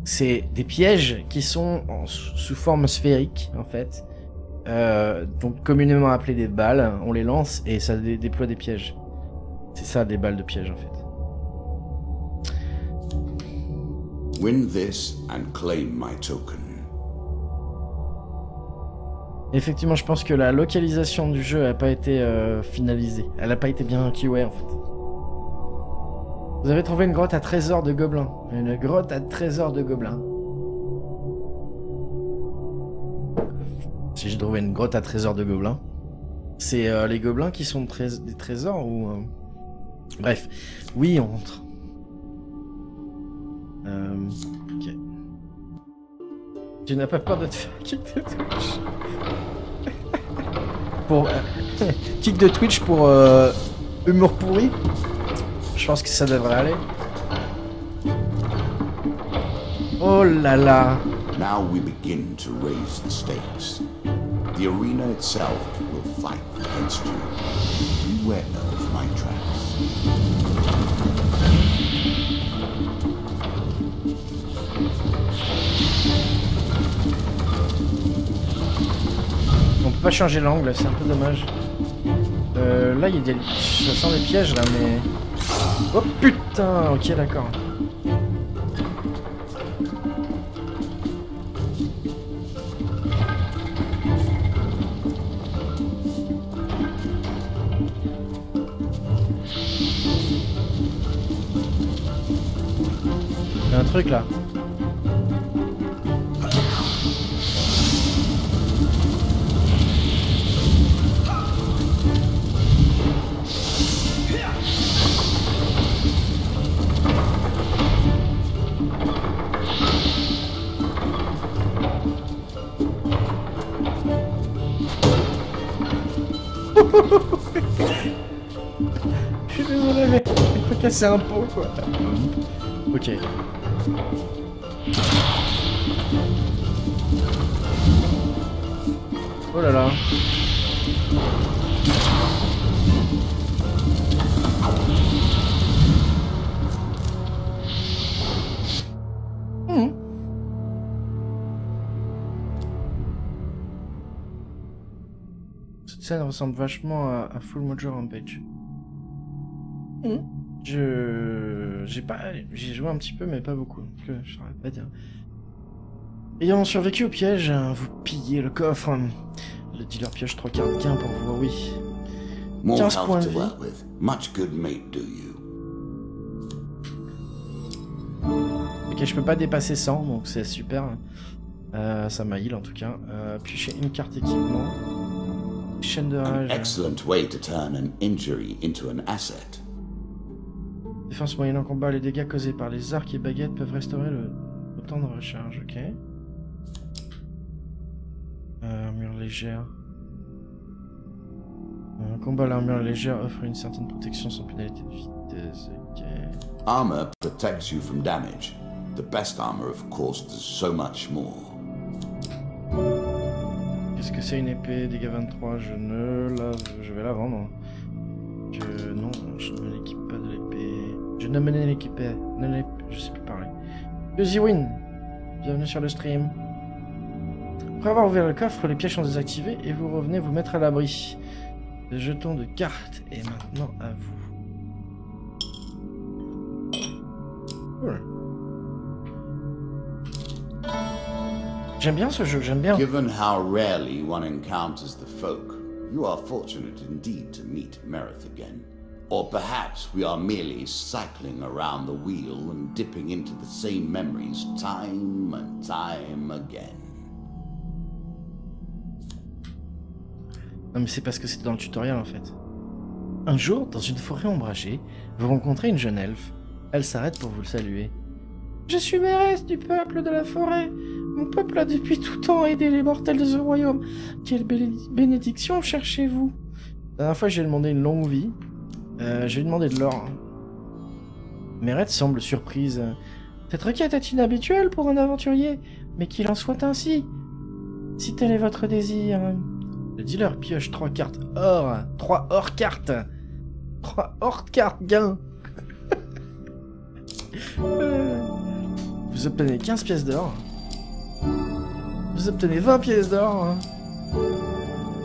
c'est des pièges qui sont sous forme sphérique, en fait. Donc communément appelés des balles. On les lance et ça déploie des pièges. C'est ça, des balles de piège, en fait. Win this and claim my token. Effectivement, je pense que la localisation du jeu n'a pas été finalisée. Elle n'a pas été bien QA, en fait. Vous avez trouvé une grotte à trésor de gobelins. Une grotte à trésor de gobelins. Si j'ai trouvé une grotte à trésor de gobelins. C'est les gobelins qui sont des trésors ou... Bref. Oui, on rentre. Ok. Tu n'as pas peur de te faire kick de Twitch pour kick de Twitch pour humour pourri. Je pense que ça devrait aller. Oh là là. Now we begin to raise the stakes. The arena itself will fight against you. Beware of my traps. On peut pas changer l'angle, c'est un peu dommage. Là, il y a des... Je sens des pièges, là, mais... Oh, putain. Ok, d'accord. Il y a un truc, là. Je suis désolé, mais il faut casser un pot, quoi. Ok. Oh là là. Cette scène ressemble vachement à Full Mojo Rampage. J'ai joué un petit peu, mais pas beaucoup. Donc, je saurais pas dire. Ayant survécu au piège, vous pillez le coffre. Le dealer pioche 3 cartes gain pour vous, oui. 15 points de vie. Ok, je peux pas dépasser 100, donc c'est super. Ça m'a heal en tout cas. Piocher une carte équipement. Chaîne de rage. Défense moyenne en combat, les dégâts causés par les arcs et baguettes peuvent restaurer le temps de recharge, ok. Armure légère. Un combat à l'armure légère offre une certaine protection sans pénalité de vitesse, ok. Armor protects you from damage. The best armor, of course, does so much more. Qu'est-ce que c'est une épée? Dégâts 23, je vais la vendre. Non, je ne me l'équipe pas de l'épée. Je ne me l'équipe pas. Je sais plus parler. Ziwin, bienvenue sur le stream. Après avoir ouvert le coffre, les pièges sont désactivés et vous revenez vous mettre à l'abri. Le jeton de carte est maintenant à vous. Cool. J'aime bien ce jeu, j'aime bien. Given how rarely one encounters the folk, you are fortunate indeed to meet Merith again. Or perhaps we are merely cycling around the wheel and dipping into the same memories time and time again. Non mais c'est parce que c'est dans le tutoriel en fait. Un jour, dans une forêt ombragée, vous rencontrez une jeune elfe. Elle s'arrête pour vous le saluer. Je suis mairesse du peuple de la forêt. Mon peuple a depuis tout temps aidé les mortels de ce royaume. Quelle bénédiction cherchez-vous? La dernière fois, j'ai demandé une longue vie. J'ai demandé de l'or. Mérette semble surprise. Cette requête est inhabituelle pour un aventurier, mais qu'il en soit ainsi. Si tel est votre désir... Le dealer pioche 3 cartes or. 3 or cartes. 3 or cartes gain. Vous obtenez 15 pièces d'or. Vous obtenez 20 pièces d'or.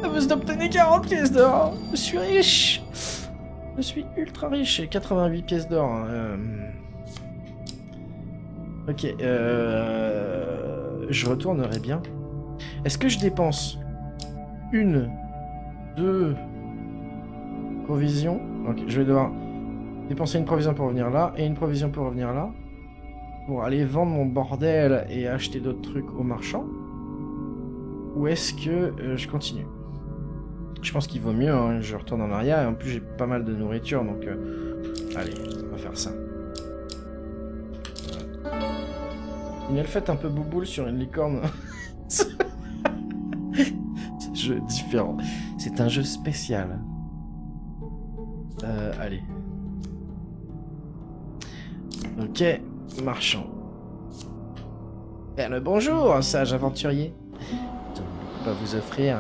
Vous obtenez 40 pièces d'or. Je suis riche. Je suis ultra riche. Et 88 pièces d'or. Ok. Je retournerai bien. Est-ce que je dépense une, 2 provisions? Ok, je vais devoir dépenser une provision pour revenir là et une provision pour revenir là. Pour aller vendre mon bordel et acheter d'autres trucs aux marchands. Ou est-ce que je continue? Je pense qu'il vaut mieux, hein, je retourne en arrière et en plus j'ai pas mal de nourriture donc... allez, on va faire ça. Une elfette un peu bouboule sur une licorne. C'est un jeu différent. C'est un jeu spécial. Allez. Ok, marchand. Bonjour, sage aventurier. pas vous offrir.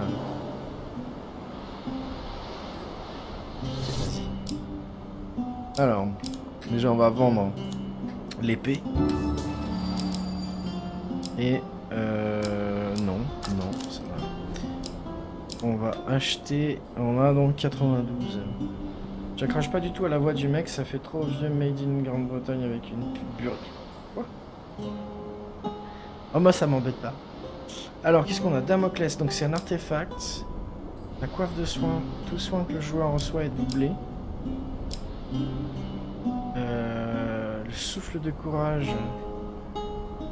Alors, déjà on va vendre l'épée. Et non, ça va. On va acheter, on a donc 92. J'accroche pas du tout à la voix du mec, ça fait trop vieux Made in Grande-Bretagne avec une burque. Quoi? Oh moi ça m'embête pas. Alors qu'est-ce qu'on a? Damoclès, donc c'est un artefact. La coiffe de soin, tout soin que le joueur reçoit est doublé. Le souffle de courage.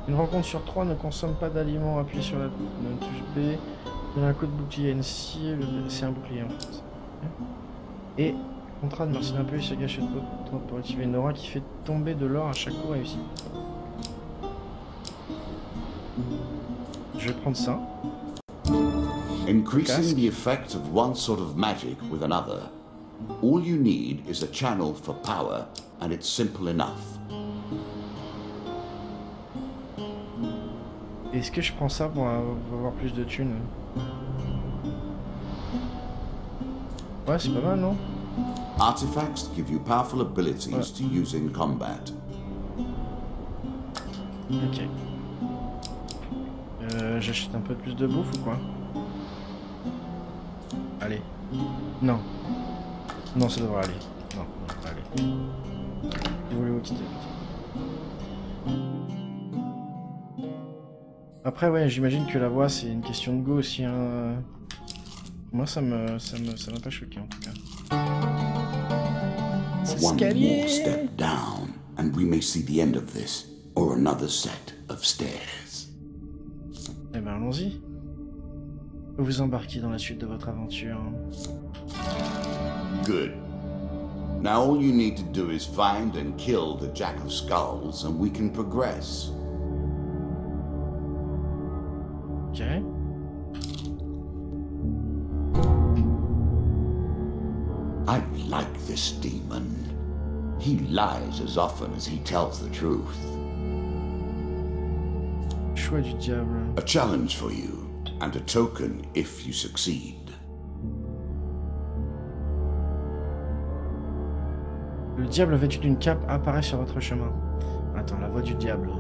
Une rencontre sur 3 ne consomme pas d'aliments. Appuyez sur la touche B. Donne un coup de bouclier à une cible. C'est un bouclier en fait. Et contrat de mercenaire un peu se gâche trop pour activer une aura qui fait tomber de l'or à chaque coup réussi. Je vais prendre ça. Increasing the effect of one sort of magic with another. All you need is a channel for power, and it's simple enough. Est-ce que je prends ça pour avoir plus de thunes? Ouais, c'est pas mal, non? Artifacts give you powerful abilities to use in combat. Ok. J'achète un peu plus de bouffe ou quoi? Allez. Non. Non, ça devrait aller. Non, allez. Je voulais vous quitter. Après, ouais, j'imagine que la voix, c'est une question de go aussi. Hein. Moi, ça m'a pas choqué en tout cas. One more step down, and we may see the end of this, or another set of stairs. Eh ben, allons-y. Vous embarquez dans la suite de votre aventure. Good. Now all you need to do is find and kill the Jack of Skulls, and we can progress. Ok. I like this demon. He lies as often as he tells the truth. Choix du diable. A challenge for you, and a token if you succeed. Le diable vêtu d'une cape apparaît sur votre chemin. Attends, la voix du diable.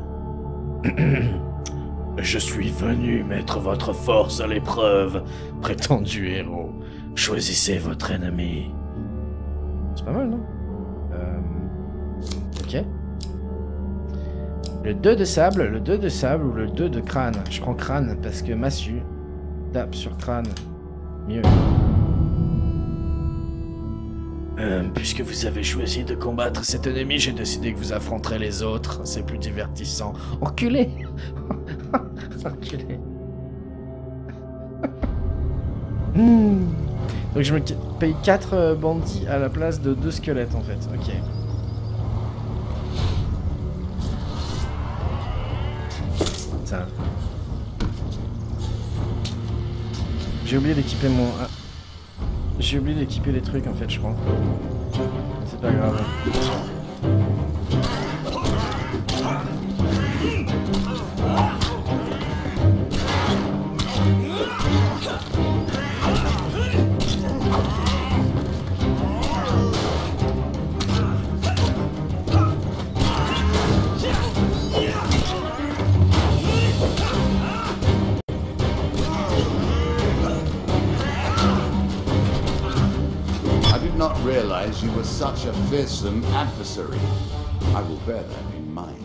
Je suis venu mettre votre force à l'épreuve, prétendu héros. Choisissez votre ennemi. C'est pas mal, non? Ok. Le 2 de sable, le 2 de sable ou le 2 de crâne. Je prends crâne parce que massue tape sur crâne. Mieux. Puisque vous avez choisi de combattre cet ennemi, j'ai décidé que vous affronterez les autres. C'est plus divertissant. Enculé. Enculé. Donc je me paye 4 bandits à la place de 2 squelettes en fait. Ok. Ça. J'ai oublié d'équiper mon... Ah. J'ai oublié d'équiper les trucs en fait, je crois. C'est pas grave. Realize you were such a fearsome adversary. I will bear that in mind.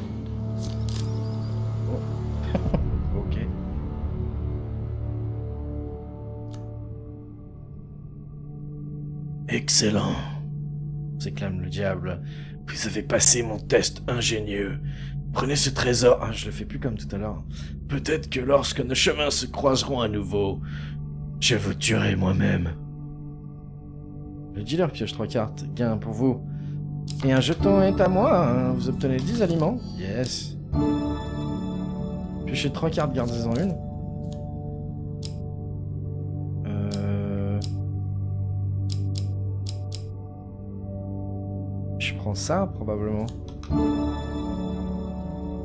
Ok. Excellent, s'éclame le diable. Vous avez passé mon test ingénieux. Prenez ce trésor. Ah, je le fais plus comme tout à l'heure. Peut-être que lorsque nos chemins se croiseront à nouveau, je vous tuerai moi-même. Le dealer pioche 3 cartes, gain pour vous. Et un jeton est à moi, hein. Vous obtenez 10 aliments. Yes. Piochez 3 cartes, gardez-en une. Je prends ça, probablement.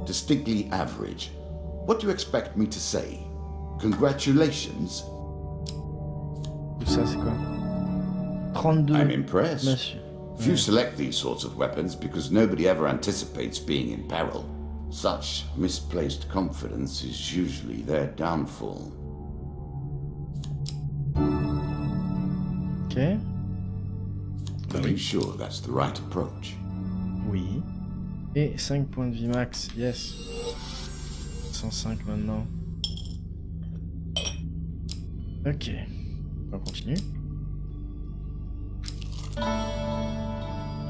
Distinctly average. What do you expect me to say? Congratulations, Tout ça, c'est quoi? 32. I'm impressed. Monsieur. Few select these sorts of weapons because nobody ever anticipates being in peril. Such misplaced confidence is usually their downfall. Ok. Are you sure that's the right approach? Oui. Et 5 points de vie max, yes. 105 maintenant. Ok. On continue.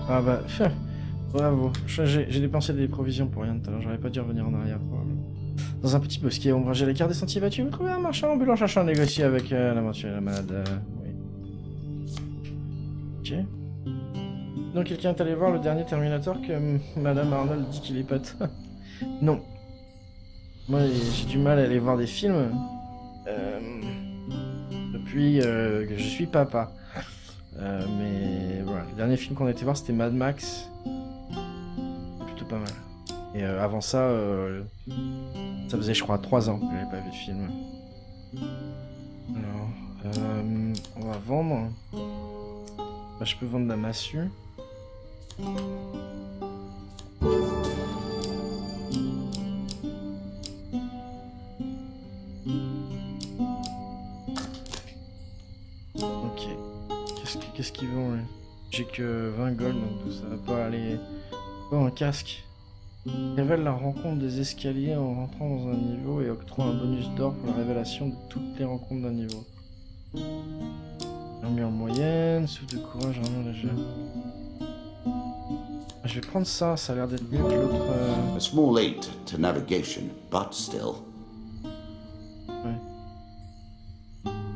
Ah bah, bravo. J'ai dépensé des provisions pour rien tout à l'heure, j'aurais pas dû revenir en arrière probablement. Dans un petit bosquet ombragé à l'écart des sentiers battus, vous trouvez un marchand ambulant cherchant à négocier avec la mention la malade. Oui. Ok. Donc quelqu'un est allé voir le dernier Terminator que Madame Arnold dit qu'il est pote. Non. Moi j'ai du mal à aller voir des films depuis que je suis papa. Mais voilà, le dernier film qu'on a été voir c'était Mad Max. C'est plutôt pas mal. Et avant ça, ça faisait je crois 3 ans que j'avais pas vu de film. Alors, on va vendre. Bah, je peux vendre la massue. Ok. Qu'est-ce qu'ils vont, j'ai que 20 gold, donc ça va pas aller... Oh, un casque. Révèle la rencontre des escaliers en rentrant dans un niveau et octroie un bonus d'or pour la révélation de toutes les rencontres d'un niveau. Armure moyenne, souffle de courage, armure légère. Je vais prendre ça, ça a l'air d'être mieux que l'autre... A small aid to navigation, but still. Ouais.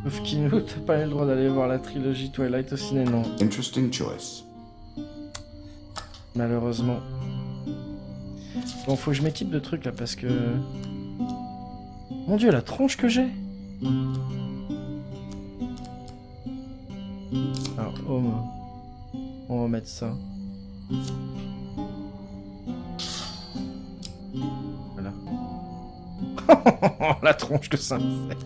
Sauf Kino, t'as pas eu le droit d'aller voir la trilogie Twilight au ciné, non. Interesting choice. Malheureusement. Bon, faut que je m'équipe de trucs là parce que... Mon dieu, la tronche que j'ai! Alors, home. On va mettre ça. Voilà. La tronche que ça me fait.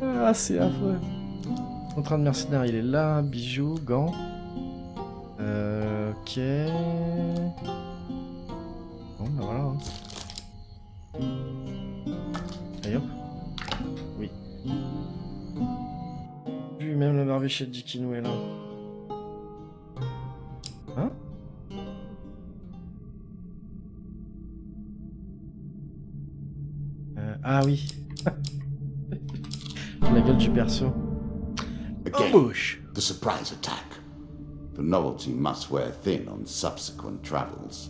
Ah, c'est affreux. Contrat de mercenaire, il est là. Bijoux, gants. Ok. Bon, bah voilà. Allez hop. Oui. Vu même la barbichette d'Ikino est là. Hein? Ah oui. La gueule du perso. Again, the surprise attack. The novelty must wear thin on subsequent travels.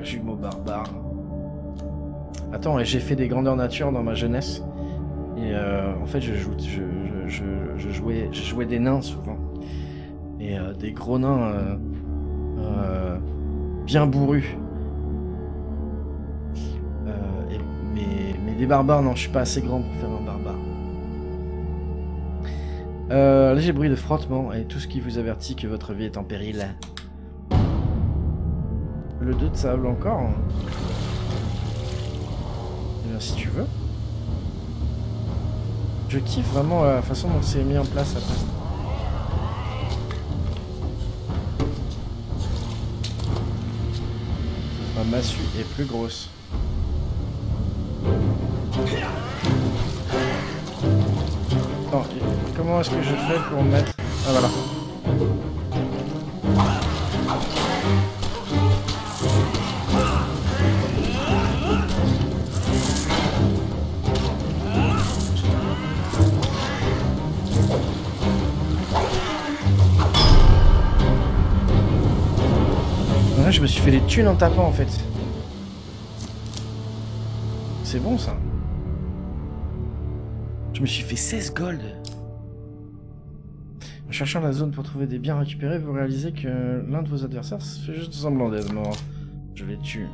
Jumeau barbare. Attends, et j'ai fait des grandeurs nature dans ma jeunesse. Et en fait, je jouais des nains souvent. Et des gros nains bien bourrus. Mais des barbares, non, je suis pas assez grand pour faire un barbare. Léger bruit de frottement et tout ce qui vous avertit que votre vie est en péril. Le 2 de sable encore. Eh bien, si tu veux. Je kiffe vraiment la façon dont c'est mis en place après. Ma massue est plus grosse. Attends, comment est-ce que je fais pour mettre... Ah voilà. Ouais, je me suis fait des thunes en tapant en fait. C'est bon ça. Je me suis fait 16 gold. En cherchant la zone pour trouver des biens récupérés, vous réalisez que l'un de vos adversaires fait juste semblant d'être mort. Je les tue.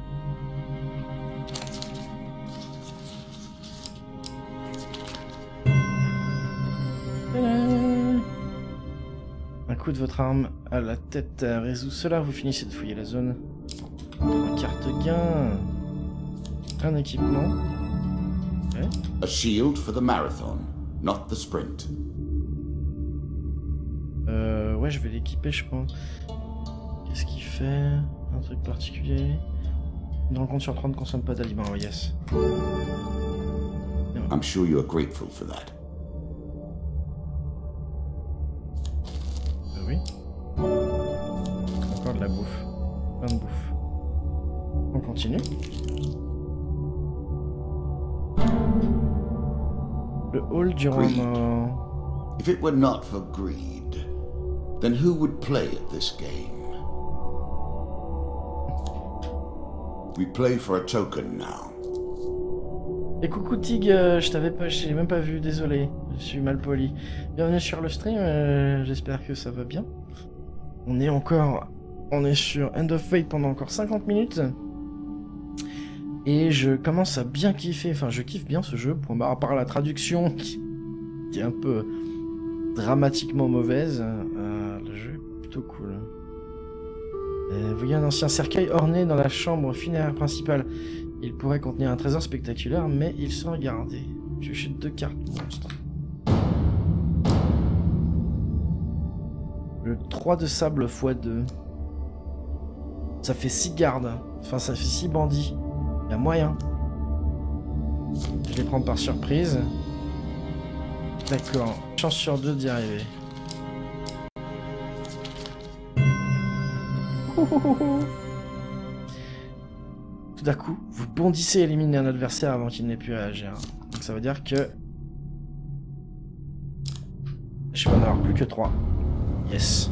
Un coup de votre arme à la tête résout cela, vous finissez de fouiller la zone. Une carte gain. Un équipement. Ok. Ouais. A shield for the marathon, not the sprint. Ouais, je vais l'équiper, je pense. Qu'est-ce qu'il fait? Un truc particulier? Une rencontre sur 30 ne consomme pas d'aliments, oh, yes. I'm sure you are grateful for that. Oui. Encore de la bouffe. Plein de bouffe. On continue. Le hall du roi mort. If it were not for greed, then who would play at this game? We play for a token now. Et coucou Tig, j'ai même pas vu, désolé, je suis mal poli. Bienvenue sur le stream, j'espère que ça va bien. On est sur End of Fate pendant encore 50 minutes. Et je commence à bien kiffer, enfin je kiffe bien ce jeu, à part la traduction qui est un peu dramatiquement mauvaise, le jeu est plutôt cool. Vous voyez un ancien cercueil orné dans la chambre funéraire principale. Il pourrait contenir un trésor spectaculaire, mais il sera gardé. Piocher 2 cartes monstres. Le 3 de sable x2. Ça fait 6 gardes. Enfin, ça fait 6 bandits. Il y a moyen. Je vais prendre par surprise. D'accord. Chance sur 2 d'y arriver. Tout d'un coup, vous bondissez et éliminez un adversaire avant qu'il n'ait pu réagir. Donc ça veut dire que je vais en avoir plus que 3. Yes.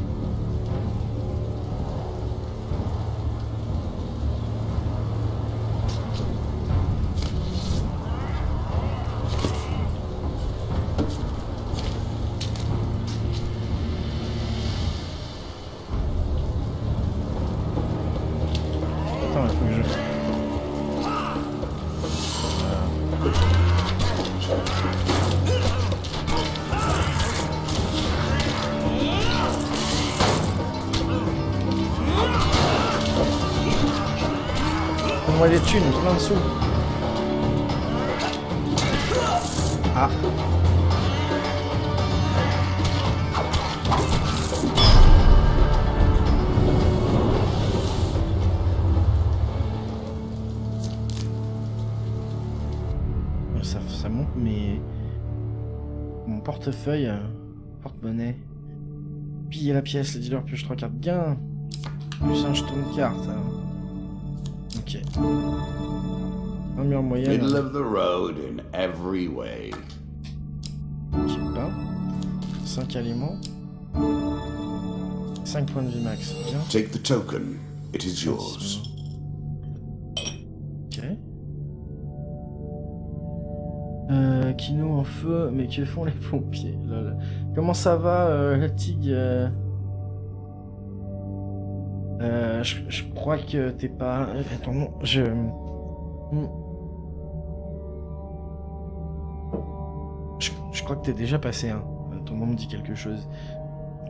Attends, il faut que je... Donne-moi des thunes, plein de sous. Ah. Ça monte mon portefeuille, porte-monnaie. Piller la pièce, le dealer pioche 3 cartes gain. Plus un jeton de carte. Ok. Un mur moyen. Middle of the road in every way. Qui pain. 5 aliments. 5 points de vie max. Bien. Take the token. It is yours. Ok. Kino en feu, mais que font les pompiers? Lol. Comment ça va, la Tig? Je crois que t'es pas... Attends, non, je crois que t'es déjà passé, hein. Ton nom me dit quelque chose.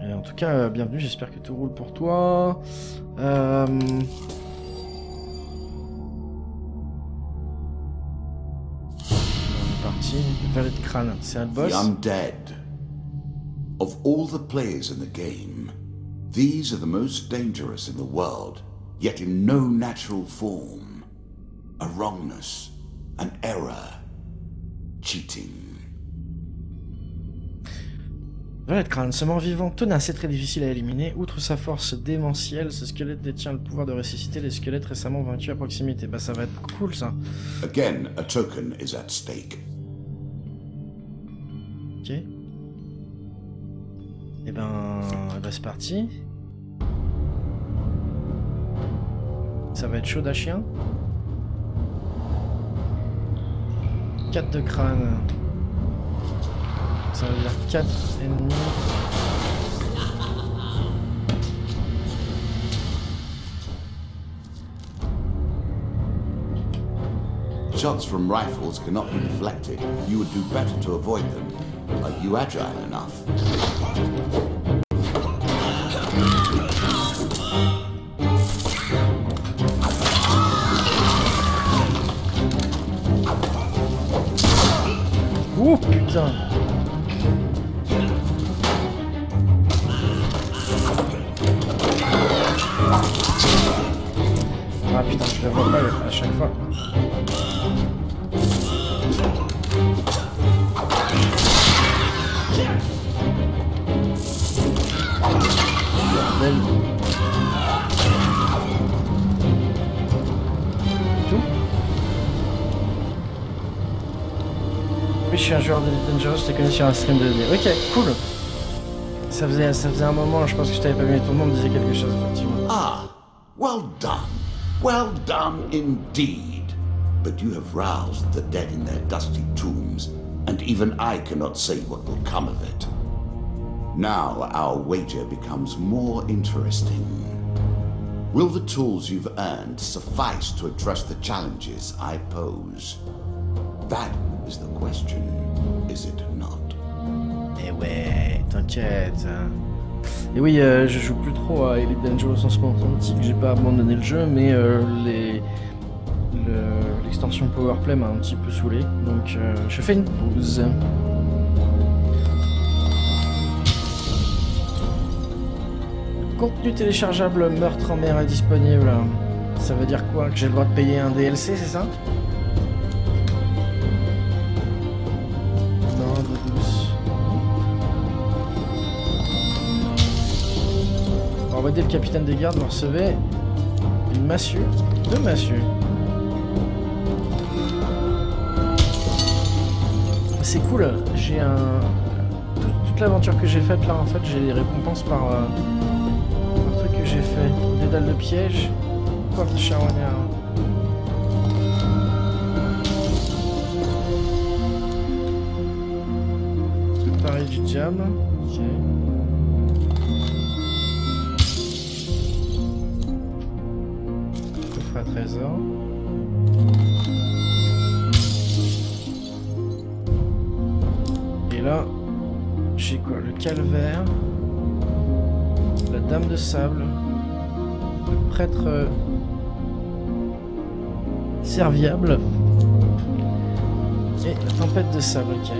En tout cas, bienvenue, j'espère que tout roule pour toi. Valet de crâne, c'est un boss. The undead. Of all the players in the game, these are the most dangerous in the world, yet in no natural form. A wrongness, an error, cheating. Valet de crâne, ce mort vivant tenace et très difficile à éliminer. Outre sa force démentielle, ce squelette détient le pouvoir de ressusciter les squelettes récemment vaincus à proximité. Bah ça va être cool ça. Again, a token is at stake. Ok. Et ben c'est parti. Ça va être chaud à chien. 4 de crâne. Ça veut dire 4 ennemis. Shots from rifles cannot be deflected. You would do better to avoid them. Are you agile enough? putain. Ah putain, je la vois pas à chaque fois. Bordel. Tout. Oui, je suis un joueur de Dangerous, je t'ai connu sur un stream de DD. Ok, cool. Ça faisait un moment, je pense que je t'avais pas vu, ton nom me disait quelque chose, effectivement. Ah, well done. Well done indeed. But you have roused the dead in their dusty tombs, and even I cannot say what will come of it. Now our wager becomes more interesting. Will the tools you've earned suffice to address the challenges I pose? That is the question, is it not? Eh ouais, t'inquiète. Et oui, je joue plus trop à Elite Dangerous en ce moment, j'ai pas abandonné le jeu, mais l'extension Powerplay m'a un petit peu saoulé, donc je fais une pause. Contenu téléchargeable Meurtre en mer est disponible. Ça veut dire quoi? Que j'ai le droit de payer un DLC, c'est ça? Non, de douce. Alors, on va dire le capitaine des gardes, vous recevez une massue, 2 massues. C'est cool, j'ai un... Toute l'aventure que j'ai faite là, en fait, j'ai les récompenses par truc que j'ai fait. Dédale de piège, coiffe de charognard. Pareil du diable. Ok. Coffre à trésor. Et là, j'ai quoi? Le calvaire, la dame de sable, le prêtre serviable et la tempête de sable, ok.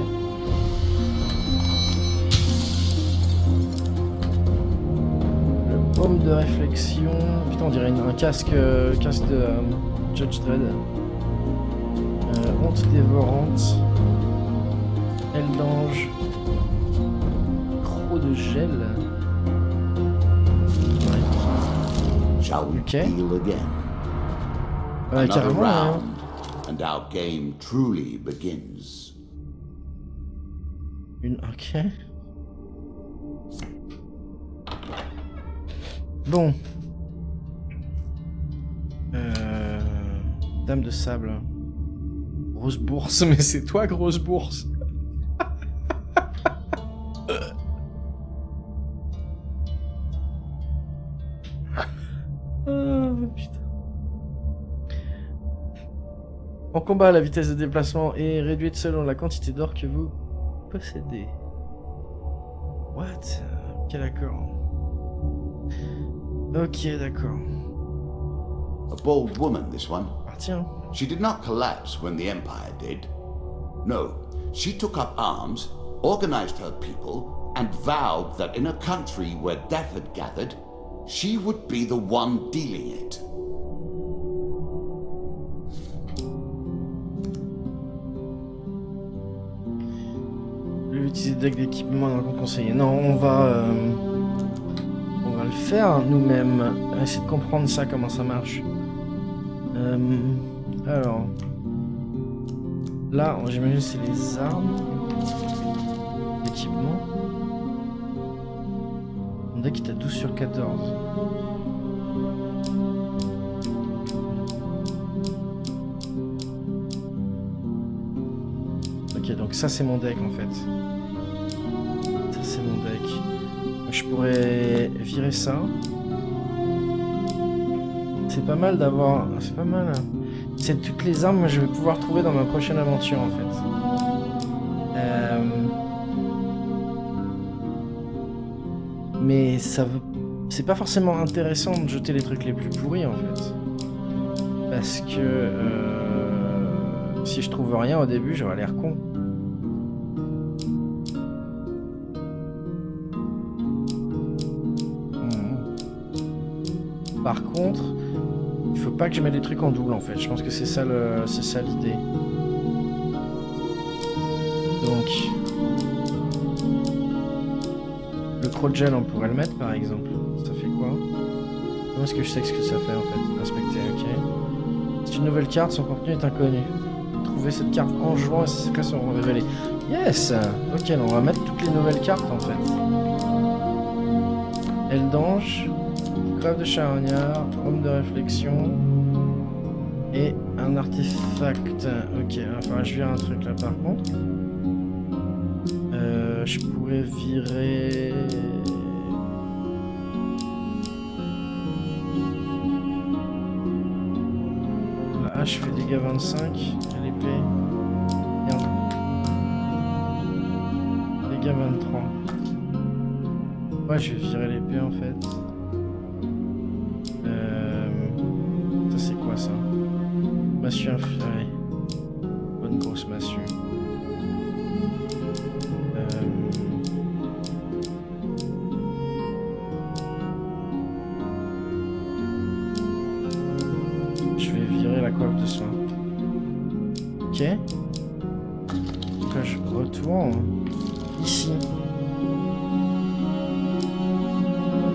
Le baume de réflexion, putain on dirait un casque de Judge Dredd. Honte dévorante. Aile d'ange. Croc de gel. Ouais. Shall we Ok. deal again? Ouais, Another carrément. Hein. round, and our game truly begins. Ok. Bon. Dame de sable. Grosse bourse, mais c'est toi, grosse bourse. Putain. En combat, la vitesse de déplacement est réduite selon la quantité d'or que vous possédez. What? Ok, d'accord. Ok, d'accord. A bold woman, this one. Ah, tiens. She did not collapse when the Empire did. No, she took up arms, organized her people, and vowed that in a country where death had gathered, she would be the one dealing it. Utiliser deck d'équipement dans le compte conseillé. Non, on va le faire nous-mêmes. Essayer de comprendre ça, comment ça marche. Alors, là, j'imagine c'est les armes, l'équipement. Mon deck est à 12 sur 14. Ok, donc ça c'est mon deck en fait. Ça c'est mon deck. Je pourrais virer ça. C'est pas mal d'avoir... C'est pas mal. C'est toutes les armes que je vais pouvoir trouver dans ma prochaine aventure en fait. Mais ça veut... C'est pas forcément intéressant de jeter les trucs les plus pourris en fait. Parce que... si je trouve rien au début, j'aurai l'air con. Par contre, il faut pas que je mette des trucs en double en fait. Je pense que c'est ça l'idée. Donc, le Crogel, on pourrait le mettre par exemple. Ça fait quoi? Comment est-ce que je sais ce que ça fait en fait? Inspecter, ok. C'est une nouvelle carte, son contenu est inconnu. Trouvez cette carte en jouant et ses secrets seront révélés. Yes! Ok, donc on va mettre toutes les nouvelles cartes en fait. Eldange, Crève de Charognard, Homme de réflexion et un artefact. Ok, enfin je vire un truc là par contre. Je pourrais virer... La hache fait dégâts 25 et l'épée... Dégâts 23. Ouais, je vais virer l'épée en fait. Ça c'est quoi ça? Massue infiltrée. Bonne grosse massue. Je vais virer la coiffe de soin. Ok. Donc là je retourne ici.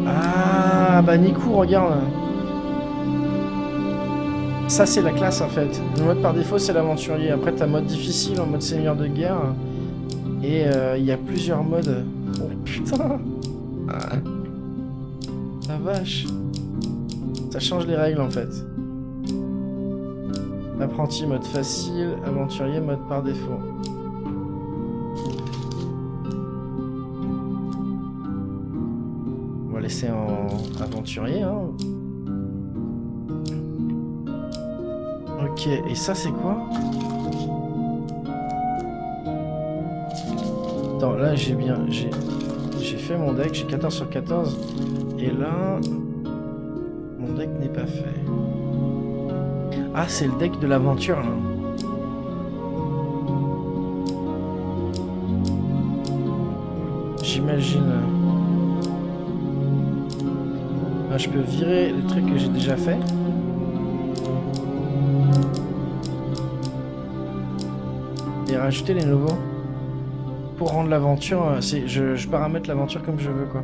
Ah bah Nikou, regarde. Ça c'est la classe en fait. Le mode par défaut c'est l'aventurier. Après t'as mode difficile en mode seigneur de guerre. Et il y a plusieurs modes. Oh putain. Ah. La vache. Ça change les règles en fait. Apprenti mode facile, aventurier mode par défaut. On va laisser en aventurier hein. Ok, et ça c'est quoi? Attends, là j'ai fait mon deck, j'ai 14 sur 14. Et là, mon deck n'est pas fait. Ah, c'est le deck de l'aventure là. J'imagine. Ah, je peux virer les trucs que j'ai déjà fait. Et rajouter les nouveaux. Pour rendre l'aventure, je paramètre l'aventure comme je veux quoi.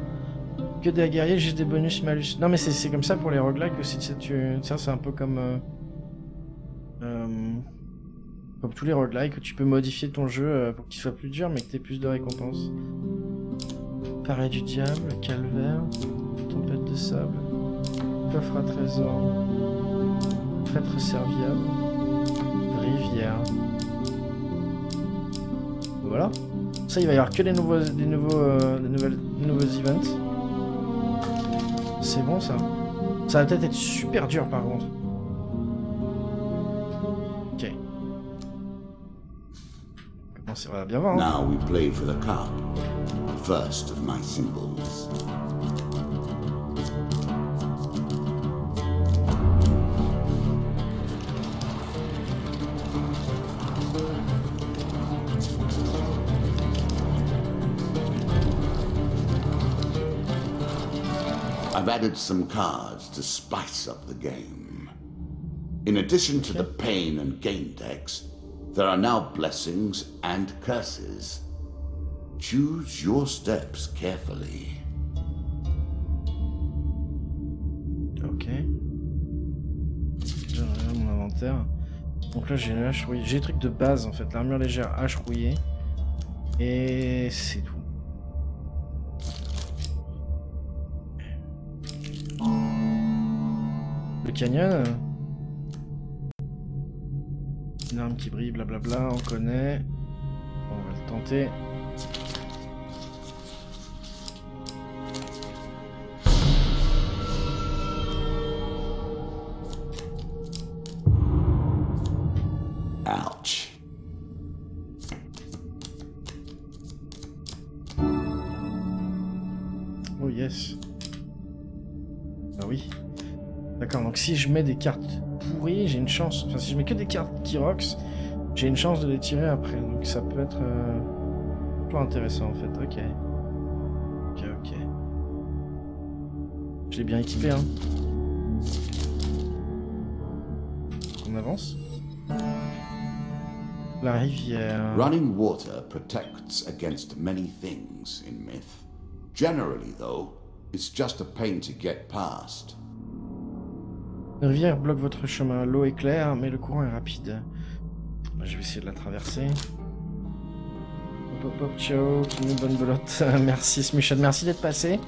Que des guerriers, juste des bonus malus. Non mais c'est comme ça pour les roguelikes aussi. Ça c'est un peu comme tous les roguelikes où tu peux modifier ton jeu pour qu'il soit plus dur mais que tu aies plus de récompenses. Pareil du diable, calvaire, tempête de sable, coffre à trésor, prêtre serviable, rivière. Voilà. Ça, il va y avoir que des nouveaux events. C'est bon ça. Ça va peut-être être super dur par contre. Ok. On va bien voir. Hein. Now we play for the cup, the first of my symbols. I've added some cards to spice up the game. In addition to the pain and gain decks, there are now blessings and curses. Choose your steps carefully. Ok. J'ai mon inventaire. Donc là j'ai une hache rouillée. J'ai des trucs de base en fait. L'armure légère, hache rouillée. Et c'est tout. Le canyon. Une arme qui brille, blablabla, on connaît. On va le tenter. Ouch. Oh yes. Ah oui. D'accord, donc si je mets des cartes pourries, j'ai une chance... Enfin, si je mets que des cartes Kyrox, j'ai une chance de les tirer après. Donc ça peut être plutôt intéressant en fait. Ok. Ok, ok. Je l'ai bien équipé, hein. On avance. La rivière. Running water protects against many things in myth. Generally, though, it's just a pain to get past. La rivière bloque votre chemin. L'eau est claire, mais le courant est rapide. Je vais essayer de la traverser. Hop hop hop, ciao, bonne belote. Merci Smichel, merci d'être passé.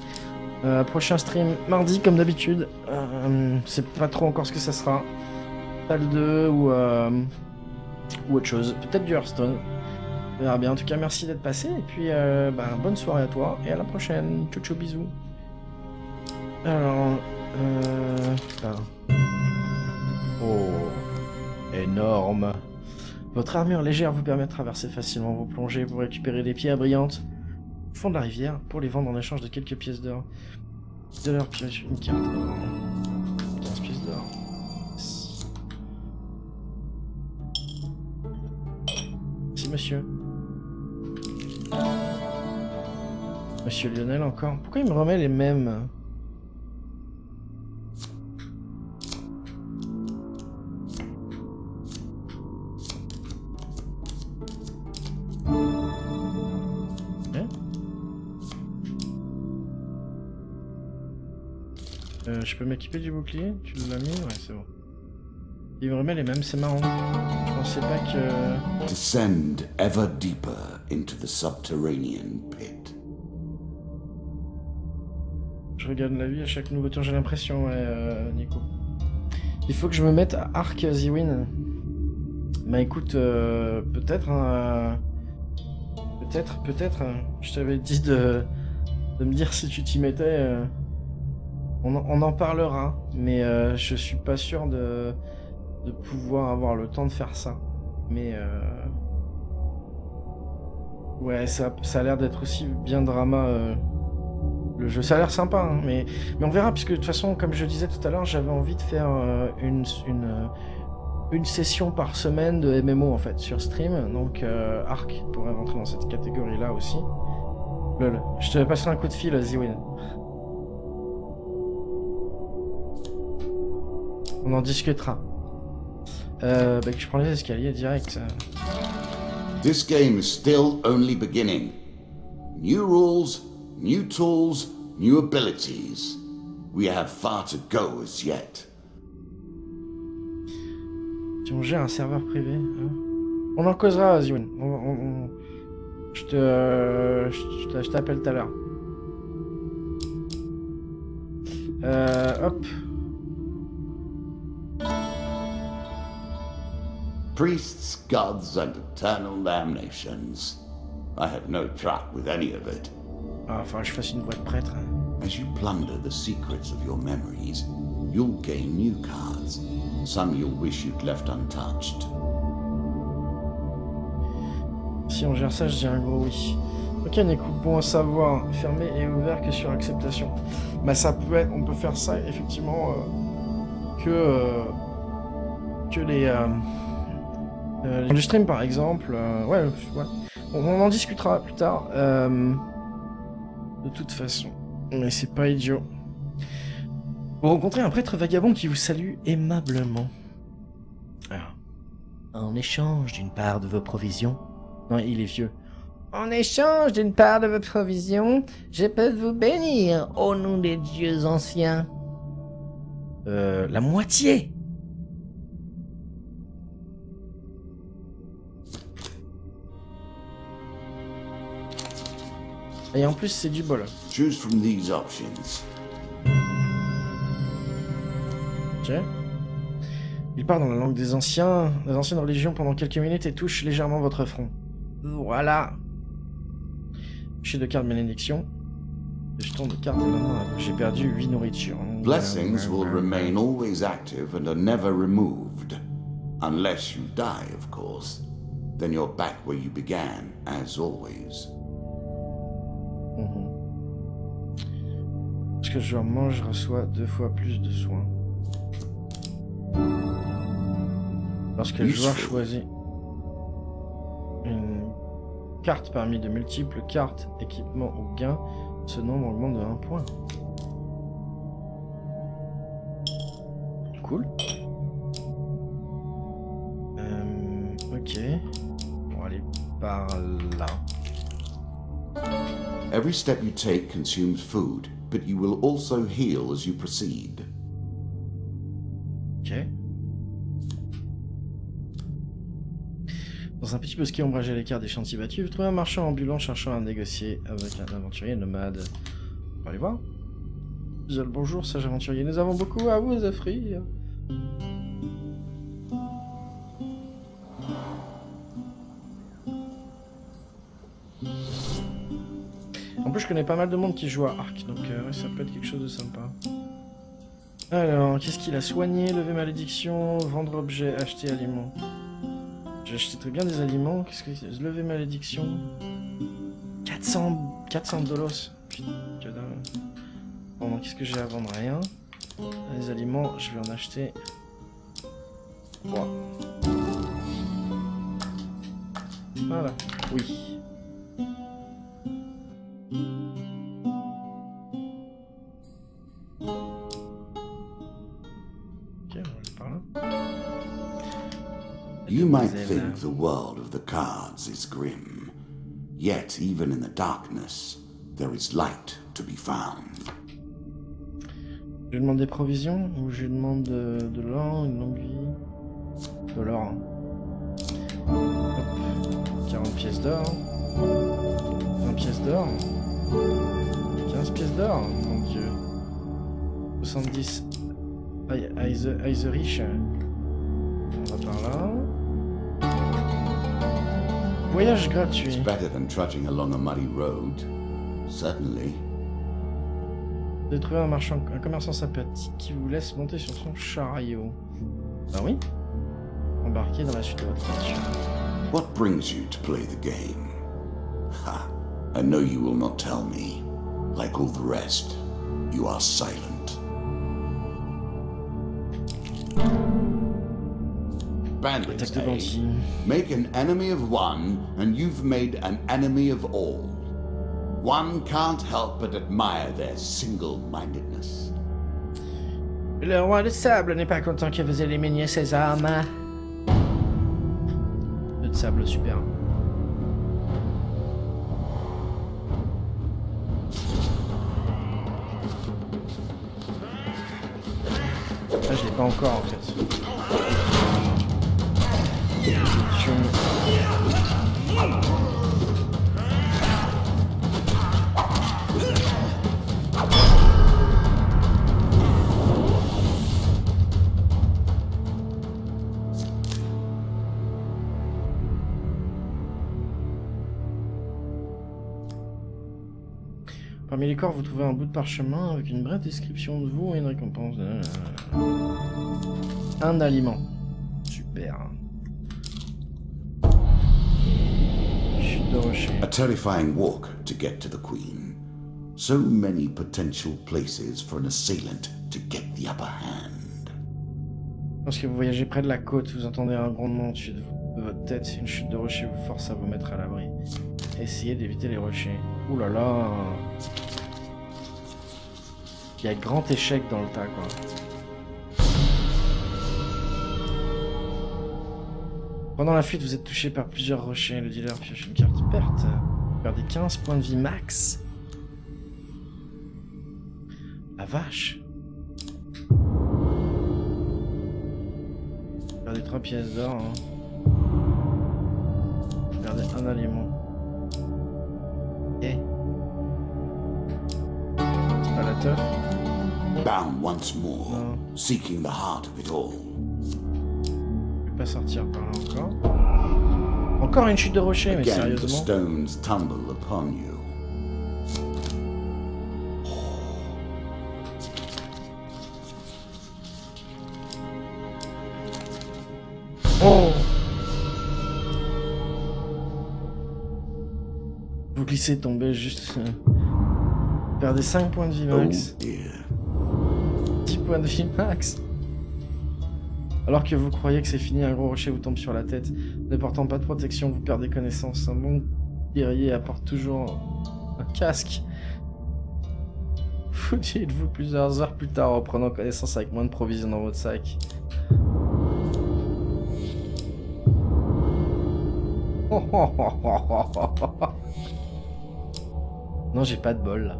Prochain stream mardi comme d'habitude. C'est pas trop encore ce que ça sera. Pal 2 ou autre chose. Peut-être du Hearthstone. On verra bien. En tout cas, merci d'être passé. Et puis, bonne soirée à toi. Et à la prochaine. Ciao, ciao, bisous. Alors, oh, énorme. Votre armure légère vous permet de traverser facilement vos plongées pour récupérer des pierres brillantes au fond de la rivière pour les vendre en échange de quelques pièces d'or. De leur pièce, une carte d'or. 15 pièces d'or. Merci monsieur. Monsieur Lionel encore. Pourquoi il me remet les mêmes? Je peux m'équiper du bouclier? Tu l'as mis? Ouais, c'est bon. Il me remet les mêmes, c'est marrant. Je pensais pas que... Descend ever deeper into the subterranean pit. Je regarde la vie à chaque nouveau tour, j'ai l'impression, ouais, Nico. Il faut que je me mette à Arc Ziwin. Bah écoute, peut-être, hein, peut-être, je t'avais dit de me dire si tu t'y mettais. On en parlera, mais je suis pas sûr de pouvoir avoir le temps de faire ça. Mais ouais, ça a l'air d'être aussi bien drama. Le jeu, ça a l'air sympa, hein, mais on verra, puisque de toute façon, comme je disais tout à l'heure, j'avais envie de faire une session par semaine de MMO en fait sur stream, donc Arc pourrait rentrer dans cette catégorie-là aussi. Lol, je te passerai un coup de fil, Ziwin. On en discutera. Je prends les escaliers direct. This game is still only beginning. New rules, new tools, new abilities. We have far to go as yet. Si on gère un serveur privé, hein. On en causera, Zion. Je t'appelle tout à l'heure. Hop. Priests, gods, and eternal damnations. I have no truck with any of it. Ah, enfin, je fasse une voix de prêtre. As you plunder the secrets of your memories, you'll gain new cards. Some you'll wish you'd left untouched. Si on gère ça, je dis un gros oui. Ok, Nico, bon à savoir. Fermé et ouvert que sur acceptation. Bah, ça peut être, on peut faire ça effectivement que les du stream par exemple. Ouais. On en discutera plus tard. De toute façon, mais c'est pas idiot. Vous rencontrez un prêtre vagabond qui vous salue aimablement. Alors, en échange d'une part de vos provisions. Non, il est vieux. En échange d'une part de vos provisions, je peux vous bénir au nom des dieux anciens. La moitié. Et en plus, c'est du bol. Choose from these options. Ok. Il parle dans la langue des anciens, des anciennes religions pendant quelques minutes et touche légèrement votre front. Voilà. Chez de cartes bénédiction. Les jetons de cartes maintenant. J'ai perdu 8 nourritures. Blessings will remain always active and are never removed. Unless you die, of course. Then you're back where you began, as always. Parce que je mange, je reçois 2 fois plus de soins. Lorsque le joueur choisit une carte parmi de multiples cartes, équipement ou gain, ce nombre augmente de 1 point. Cool. Ok. On va aller par là. Every step you take consumes food, but you will also heal as you proceed. Ok. Dans un petit bosquet ombragé à l'écart des chantiers battus, vous trouvez un marchand ambulant cherchant à négocier avec un aventurier nomade. On va aller voir. Bien le bonjour, sage aventurier. Nous avons beaucoup à vous offrir. En plus, je connais pas mal de monde qui joue à Ark, donc ouais, ça peut être quelque chose de sympa. Alors, qu'est-ce qu'il a soigné? Lever malédiction, vendre objet, acheter aliments. J'ai acheté très bien des aliments. Qu'est-ce que c'est? Lever malédiction. 400 dolos. Putain, que dalle. Bon, qu'est-ce que j'ai à vendre? Rien. Les aliments, je vais en acheter 3. Voilà. Oui. You might think the world of the cards is grim, yet even in the darkness, there is light to be found. Je demande des provisions ou je demande de l'or, une longue vie? De l'or. Hop. 40 pièces d'or. 20 pièces d'or. 15 pièces d'or, mon dieu. 70. Aïe the riche. On va par là. Voyage gratuit. It's better than trudging along a muddy road. Certainly. Vous avez trouvé un commerçant sympathique qui vous laisse monter sur son chariot. Bah oui. Embarquez dans la suite de votre aventure. What brings you to play the game? Ha! I know you will not tell me. Like all the rest, you are silent. Bandits, eh? Make an enemy of one, and you've made an enemy of all. One can't help but admire their single-mindedness. Le roi de sable n'est pas content que vous éliminiez ses armes. Le de sable, super. Ça, je l'ai pas encore en fait. Parmi les corps, vous trouvez un bout de parchemin avec une brève description de vous et une récompense de... Un aliment. Super. Chute de rocher. A terrifying walk to get to the Queen. So many potential places for an assailant to get the upper hand. Lorsque vous voyagez près de la côte, vous entendez un grondement au-dessus de votre tête. Une chute de rocher vous force à vous mettre à l'abri. Essayez d'éviter les rochers. Ouh là là. Il y a grand échec dans le tas, quoi. Pendant la fuite, vous êtes touché par plusieurs rochers. Le dealer pioche une carte perte. Vous perdez 15 points de vie max. La vache. Vous perdez 3 pièces d'or. Hein. Vous perdez un aliment. Et... c'est pas la teuf. Bound once more, seeking the heart of it all. Je vais pas sortir par là encore. Encore une chute de rocher, mais Again, the sérieusement. stones tumble upon you. Oh! Vous glissez, tombez juste. Vous perdez 5 points de vie max. Oh dear. 10 points de vie max. Alors que vous croyez que c'est fini, un gros rocher vous tombe sur la tête. Ne portant pas de protection, vous perdez connaissance. Un bon guerrier apporte toujours un casque. Vous dites-vous plusieurs heures plus tard, reprenant connaissance avec moins de provisions dans votre sac. Non, j'ai pas de bol là.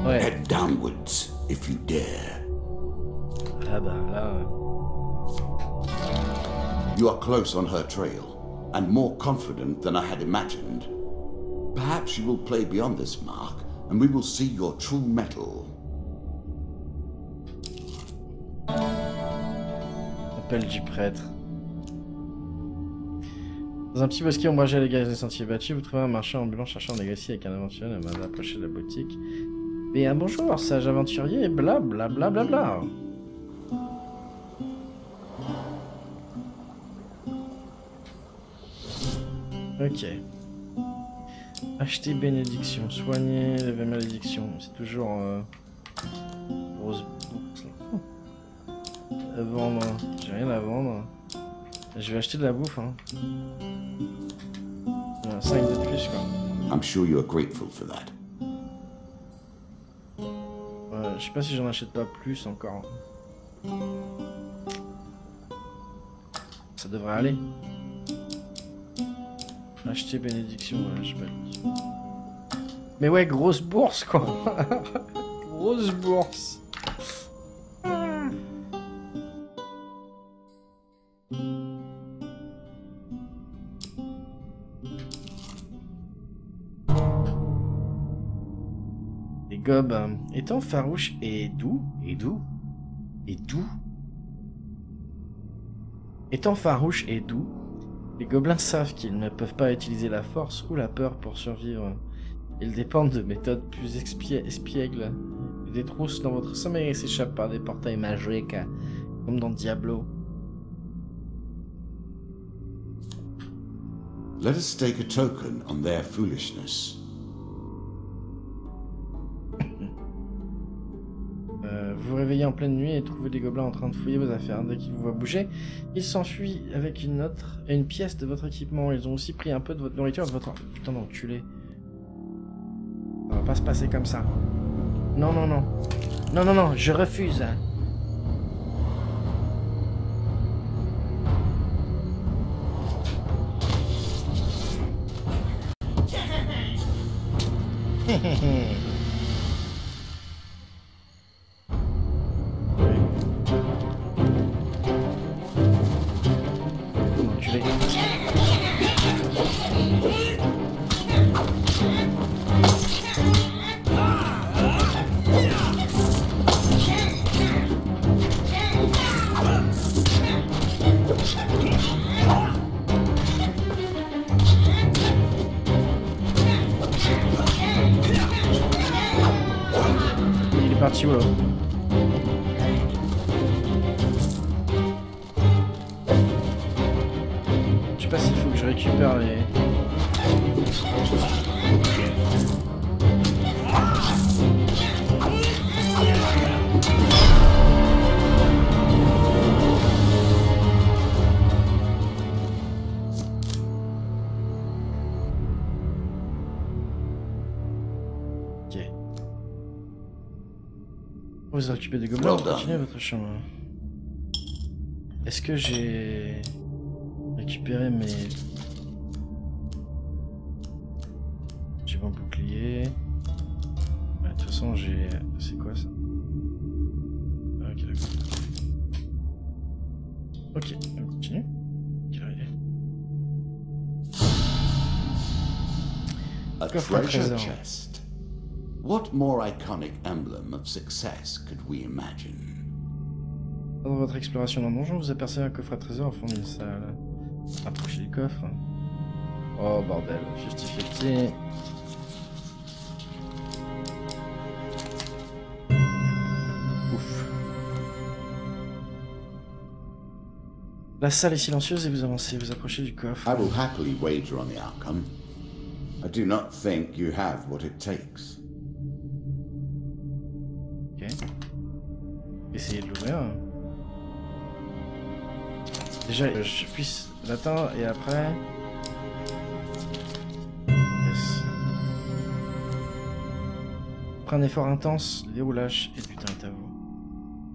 Ouais. Head downwards if you dare. Ah bah là. You are close on her trail, and more confident than I had imagined. Perhaps you will play beyond this mark, and we will see your true mettle. Appel du prêtre. Dans un petit bosquet ombragé à l'égard des sentiers battus, vous trouvez un marchand ambulant cherchant à négocier avec un aventurier. Le m'a approché de la boutique. Et un bonjour, sage aventurier, bla bla bla bla bla. Ok. Acheter bénédiction, soigner, lever malédiction. C'est toujours grosse bourse là. Vendre, j'ai rien à vendre. Je vais acheter de la bouffe. Hein. 5 de plus quoi. I'm sure you are grateful for that. Je sais pas si j'en achète pas plus encore. Ça devrait aller. Acheter bénédiction, ouais, je sais pas. Mais ouais, grosse bourse quoi. Grosse bourse. Les gobes étant farouches et doux, étant farouches et doux, les gobelins savent qu'ils ne peuvent pas utiliser la force ou la peur pour survivre. Ils dépendent de méthodes plus espiègles. Des trousses dans votre sommeil et s'échappent par des portails magiques, comme dans Diablo. Let us stake a token on their foolishness. Vous réveillez en pleine nuit et trouvez des gobelins en train de fouiller vos affaires. Dès qu'ils vous voient bouger, ils s'enfuient avec une pièce de votre équipement. Ils ont aussi pris un peu de votre nourriture et de votre... Putain d'enculé. Ça va pas se passer comme ça. Non, non, non. Non, non, non, je refuse. Hein. Parti où là? Je sais pas s'il faut que je récupère les... Vous occupez des gobelins, continuez votre chemin. Est-ce que j'ai récupéré mes... J'ai mon bouclier. Ouais, de toute façon, j'ai... C'est quoi ça? Ok, d'accord. Ok, on continue. Quelle heure il est? A treasure chest. What more iconic emblem of success could we imagine? Dans votre exploration d'un donjon, vous apercevez un coffre à trésor au fond d'une salle. Approchez du coffre. Oh bordel, 50-50. Ouf. La salle est silencieuse et vous avancez, vous approchez du coffre. I will happily wager on the outcome. I do not think you have what it takes. Ok. Essayez de l'ouvrir. Déjà, je puisse l'atteindre et après... Yes. Après un effort intense, le déroulage et le butin est à vous.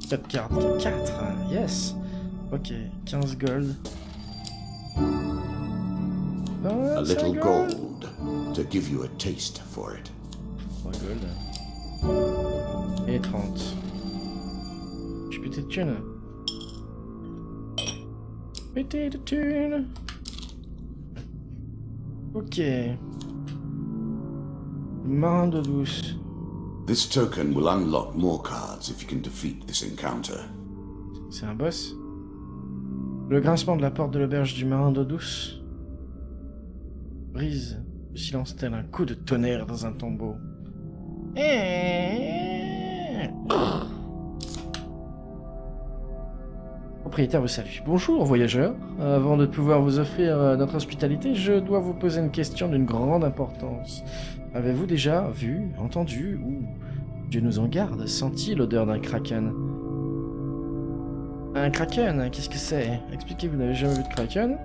4 cartes. 4, yes. Ok, 15 gold. A little gold to give you a taste for it. 3 gold. Et 30. Je pétais de thunes. Pété de thunes. Ok. Marin d'eau douce. This token will unlock more cards if you can defeat this encounter. C'est un boss. Le grincement de la porte de l'auberge du marin d'eau douce brise le silence tel un coup de tonnerre dans un tombeau. Propriétaire vous salue. Bonjour voyageurs. Avant de pouvoir vous offrir notre hospitalité, je dois vous poser une question d'une grande importance. Avez-vous déjà vu, entendu, ou, Dieu nous en garde, senti l'odeur d'un kraken? Un kraken, qu'est-ce que c'est? Expliquez, vous n'avez jamais vu de kraken?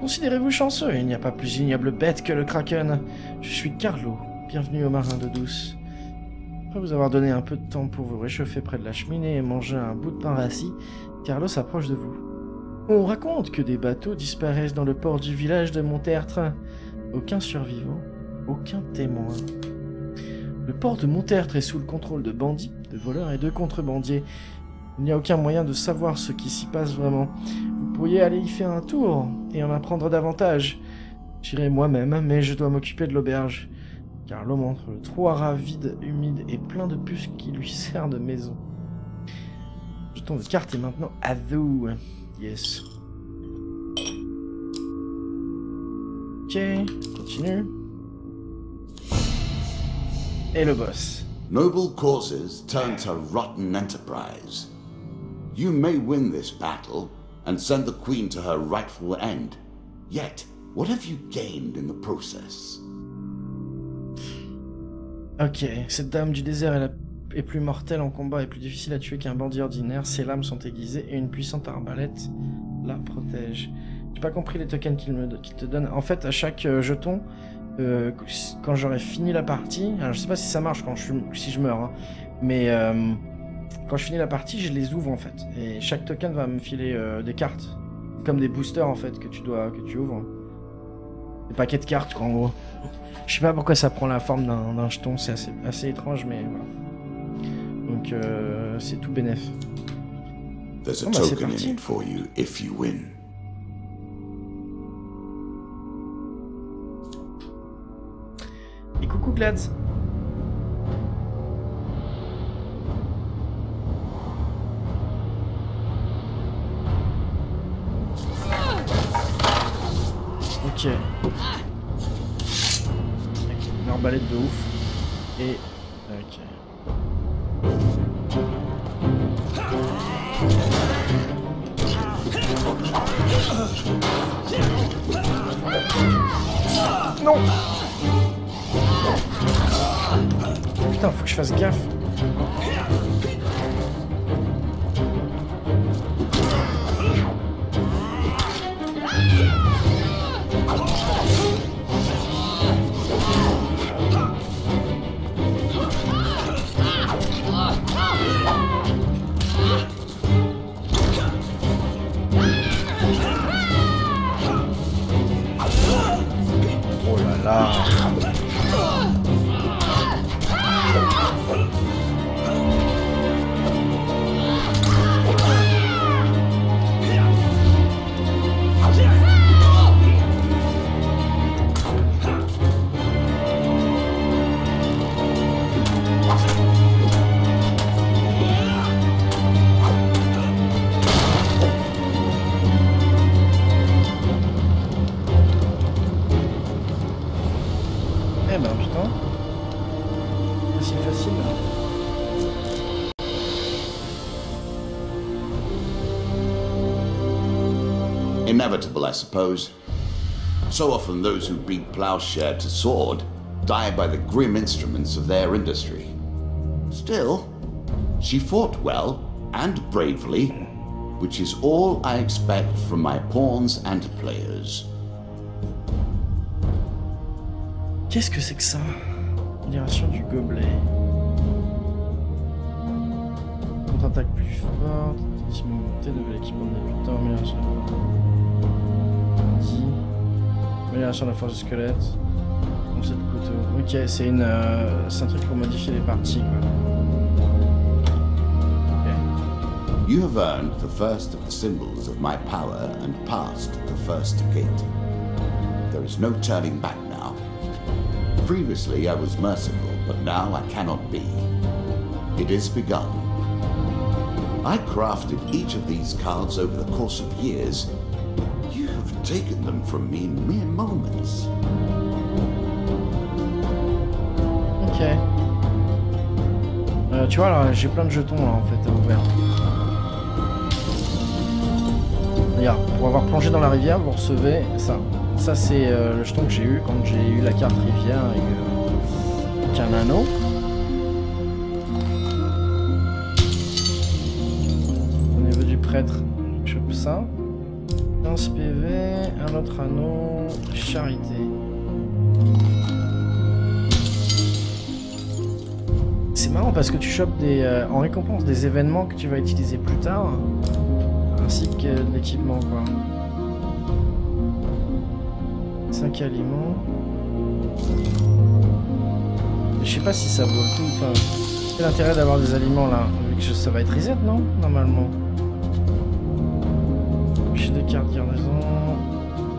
Considérez-vous chanceux, il n'y a pas plus ignoble bête que le kraken. Je suis Carlo, bienvenue au marin d'eau douce. Après vous avoir donné un peu de temps pour vous réchauffer près de la cheminée et manger un bout de pain rassis, Carlo s'approche de vous. On raconte que des bateaux disparaissent dans le port du village de Montertre. Aucun survivant, aucun témoin. Le port de Montertre est sous le contrôle de bandits, de voleurs et de contrebandiers. Il n'y a aucun moyen de savoir ce qui s'y passe vraiment. Vous pourriez aller y faire un tour et en apprendre davantage. J'irai moi-même, mais je dois m'occuper de l'auberge. Carlo montre le trou vide, humide et plein de puces qui lui sert de maison. Le jeton de carte est maintenant à vous. Yes. Ok, continue. Et le boss. Noble causes turn to rotten enterprise. You may win this battle and send the queen to her rightful end. Yet, what have you gained in the process? Ok, cette dame du désert est plus mortelle en combat et plus difficile à tuer qu'un bandit ordinaire. Ses lames sont aiguisées et une puissante arbalète la protège. J'ai pas compris les tokens qu'il te donne. En fait, à chaque jeton, quand j'aurai fini la partie, alors je sais pas si ça marche si je meurs, hein, mais quand je finis la partie, je les ouvre en fait. Et chaque token va me filer des cartes, comme des boosters en fait que tu ouvres. Des paquets de cartes quoi, en gros. Je sais pas pourquoi ça prend la forme d'un jeton, c'est assez étrange, mais voilà. Donc c'est tout bénef. There's a token in it for you if you win. Et coucou Glads. Ok. Une arbalète de ouf. Et... ok. Non. Putain, faut que je fasse gaffe. Oh là là. Eh ben putain. C'est facile. Inevitable, I suppose. So often those who beat plowshare to sword die by the grim instruments of their industry. Still, she fought well and bravely, which is all I expect from my pawns and players. Qu'est-ce que c'est que ça? Libération du gobelet. contre-attaque plus forte. Immunité de l'équipement de débutant. Amélioration de la force du squelette. Comme cette couteau. Ok, c'est un truc pour modifier les parties quoi. You have earned the first of the symbols of my power and passed the first gate. There is no turning back now. Previously I was merciful, but now I cannot be. It is begun. I crafted each of these cards over the course of years. You have taken them from me in mere moments. Ok. Tu vois, alors j'ai plein de jetons là en fait à ouvrir. Regarde, pour avoir plongé dans la rivière, vous recevez ça. Ça c'est le jeton que j'ai eu quand j'ai eu la carte rivière avec un anneau. Au niveau du prêtre, je chope ça. 15 PV, un autre anneau, charité. C'est marrant parce que tu chopes en récompense des événements que tu vas utiliser plus tard. Ainsi que l'équipement quoi. 5 aliments. Je sais pas si ça vaut le coup. Enfin, quel intérêt d'avoir des aliments là? Vu que ça va être reset non? Normalement. J'ai 2 cartes garnison.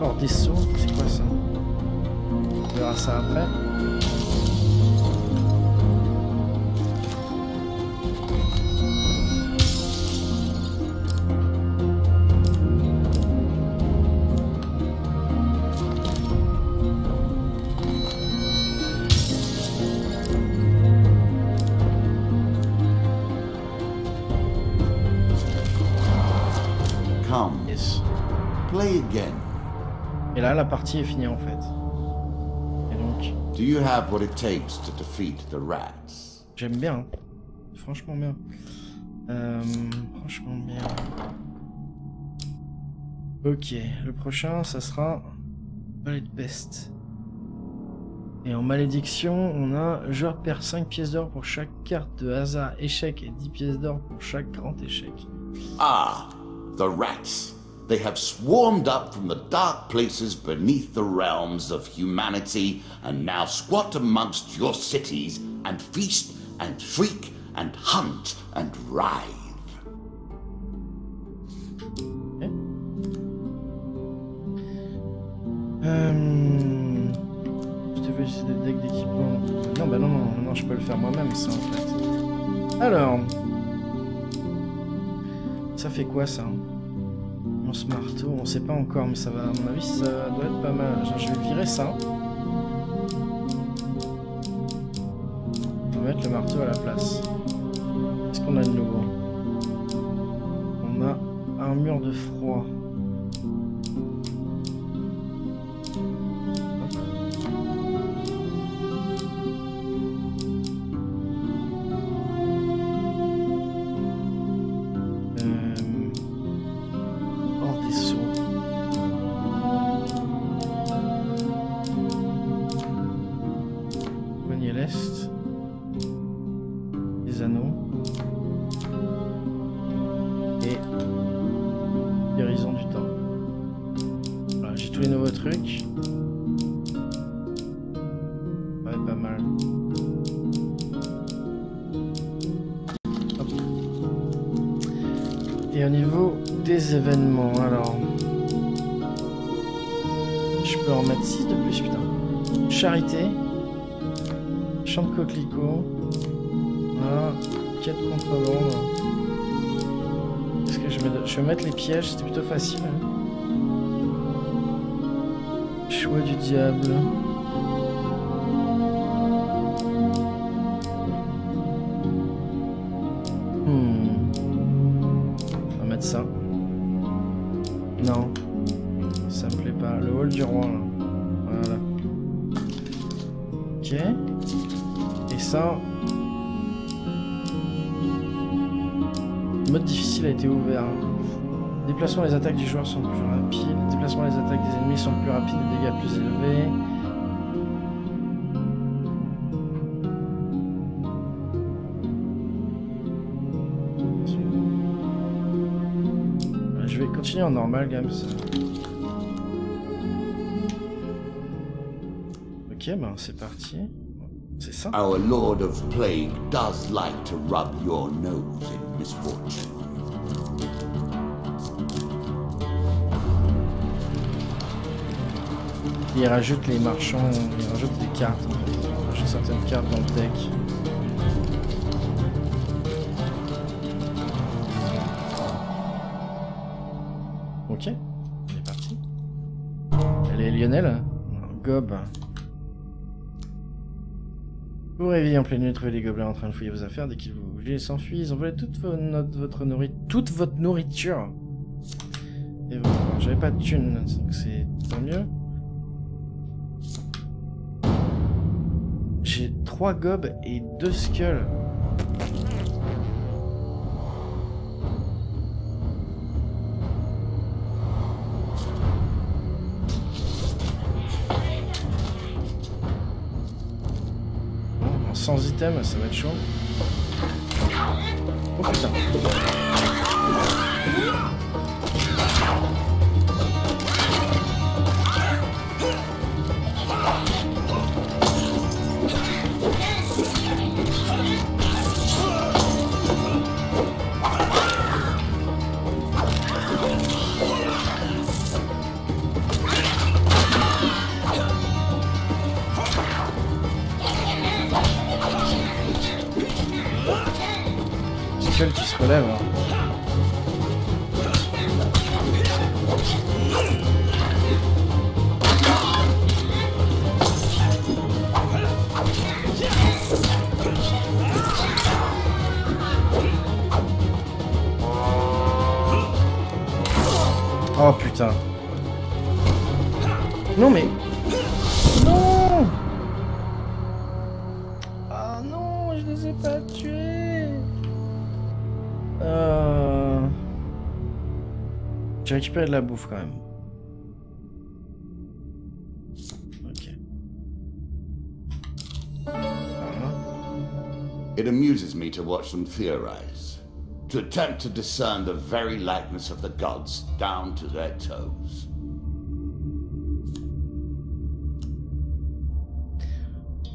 Oh des sauts, c'est quoi ça? On verra ça après. Play again. Et là, la partie est finie en fait. Et donc. Do you have what it takes to defeat the rats? J'aime bien. Franchement bien. Franchement bien. Ok, le prochain, ça sera Balai de peste. Et en malédiction, on a joueur perd 5 pièces d'or pour chaque carte de hasard échec et 10 pièces d'or pour chaque grand échec. Ah, the rats. They have swarmed up from the dark places beneath the realms of humanity and now squat amongst your cities and feast and shriek and hunt and writhe. Okay. Je te veux utiliser des decks d'équipement. Non, bah non, je peux le faire moi-même ça en fait. Alors. Ça fait quoi ça? Ce marteau, on sait pas encore, mais ça va, à mon avis, ça doit être pas mal. Je vais virer ça. On va mettre le marteau à la place. Qu'est-ce qu'on a de nouveau? On a un mur de froid. Et au niveau des événements, alors... Je peux en mettre 6 de plus, putain. Charité. Champ de coquelicot. Voilà. Quête contrebande. Est-ce que je vais mettre les pièges, c'était plutôt facile. Hein. Choix du diable. On va mettre ça. Non. Ça me plaît pas. Le hall du roi, là. Voilà. Ok. Et ça... Le mode difficile a été ouvert. Déplacement des attaques du joueur sont plus rapides. Déplacement des attaques des ennemis sont plus rapides et dégâts plus élevés. Continue en normal, Gams. Ok, ben c'est parti. C'est ça. Our Lord of Plague does like to rub your nose in misfortune. Il rajoute les marchands, il rajoute des cartes en fait. Il rajoute certaines cartes dans le deck. Ok, on est parti. Allez Lionel, gob. Vous réveillez en pleine nuit, trouvez les gobelins en train de fouiller vos affaires. Dès qu'ils vous bougez, ils s'enfuient, ils ont volé toute votre nourriture. Et voilà, j'avais pas de thunes, donc c'est tant mieux. J'ai 3 gobs et 2 skulls. Sans item, ça va être chaud. Oh putain. Qui se relève. Oh putain. Non mais... Non. Ah non, je les ai pas tués. J'ai récupéré de la bouffe quand même. Ok. It amuses me to watch them theorize, to attempt to discern the very likeness of the gods down to their toes.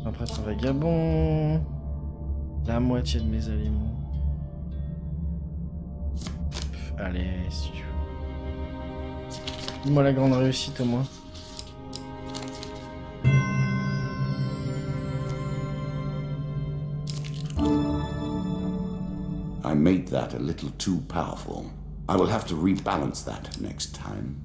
Un prêtre vagabond. La moitié de mes aliments. Allez, si tu veux. Dis-moi la grande réussite au moins. I made that a little too powerful. I will have to rebalance that next time.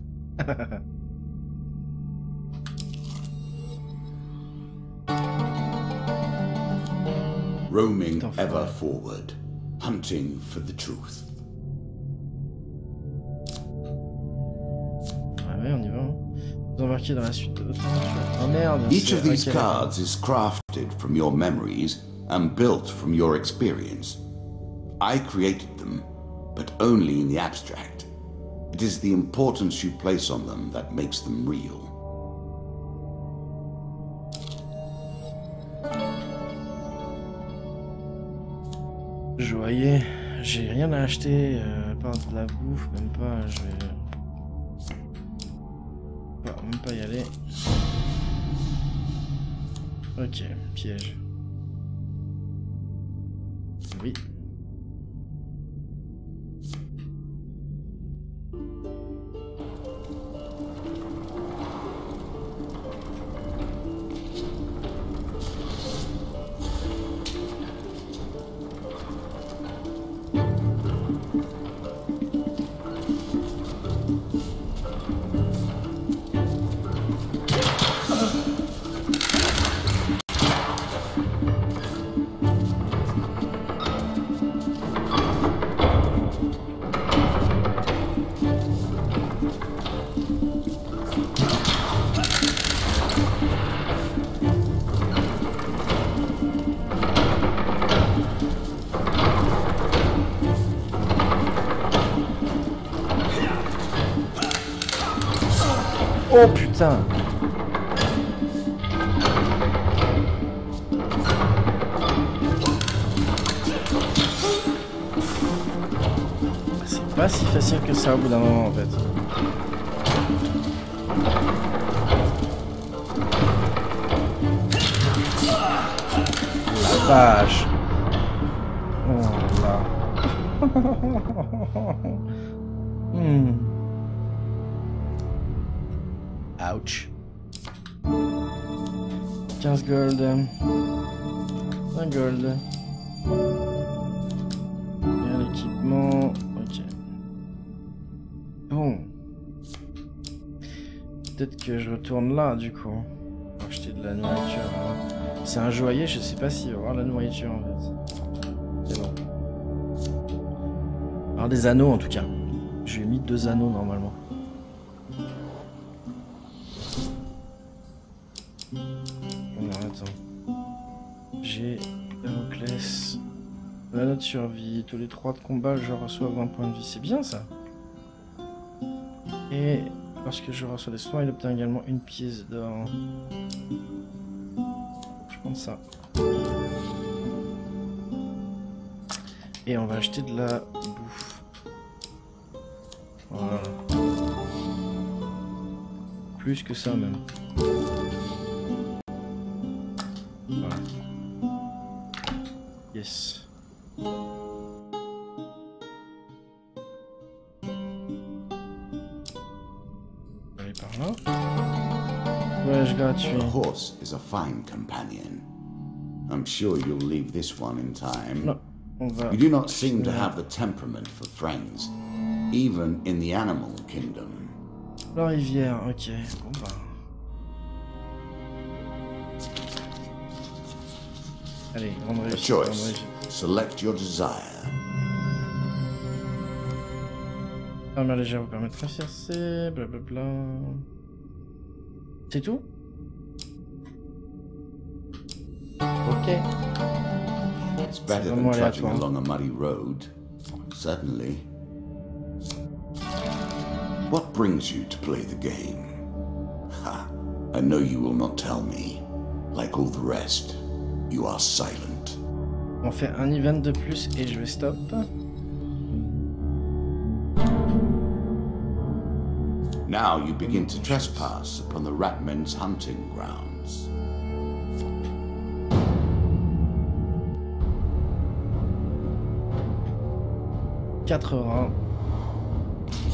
Roaming ever forward, hunting for the truth. Ouais, on y va. Vous embarquez dans la suite de votre aventure. Oh merde. Each of these cards is crafted from your memories and built from your experience. I created them, but only in the abstract. It is the importance you place on them that makes them real. Joyeux, j'ai rien à acheter, à part de la bouffe, même pas, je vais... même pas y aller. Ok, piège. Oui. Oh putain! C'est pas si facile que ça au bout d'un moment en fait. vache. Oh là. Ouch. 15 gold. 1 gold. Et un équipement. Ok. Bon. Peut-être que je retourne là du coup. Pour acheter de la nourriture. Hein. C'est un joaillier, je sais pas s'il va y avoir de la nourriture en fait. C'est bon. Alors des anneaux en tout cas. J'ai mis 2 anneaux normalement. Non, attends. J'ai Damoclès. La note survie. Tous les 3 de combat, je reçois 20 points de vie. C'est bien ça. Et lorsque je reçois des soins, il obtient également une pièce d'or. Je prends ça. Et on va acheter de la bouffe. Voilà. Plus que ça même. Voilà. Yes. Aller par là. Voyage gratuit. The horse is a fine companion. I'm sure you'll leave this one in time. Non. On va... You do not seem to have the temperament for friends, even in the animal kingdom. La rivière, ok. Bon bah. Allez, grande A réussite. choice. Select your desire. Armure légère vous permet de traverser, blablabla. C'est tout? Ok. It's better than trudging along a muddy road. Certainly. What brings you to play the game? Ha! I know you will not tell me. Like all the rest, you are silent. On fait un event de plus et je vais stop. Now you begin to trespass upon the Ratmen's hunting grounds.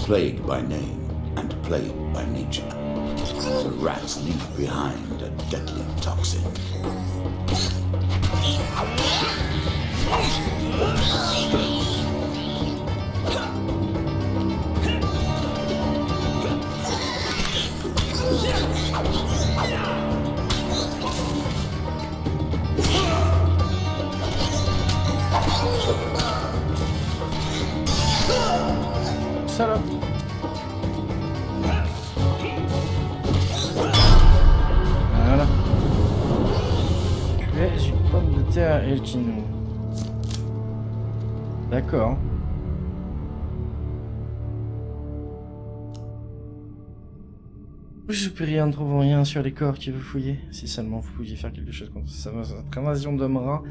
Plague by name and plague by nature. The rats leave behind a deadly toxin. Salope. Voilà. Tu es une pomme de terre Elkino. D'accord. Vous soupirez en ne trouvant rien sur les corps que vous fouillez. Si seulement vous pouviez faire quelque chose contre ça, votre invasion d'hommes rats,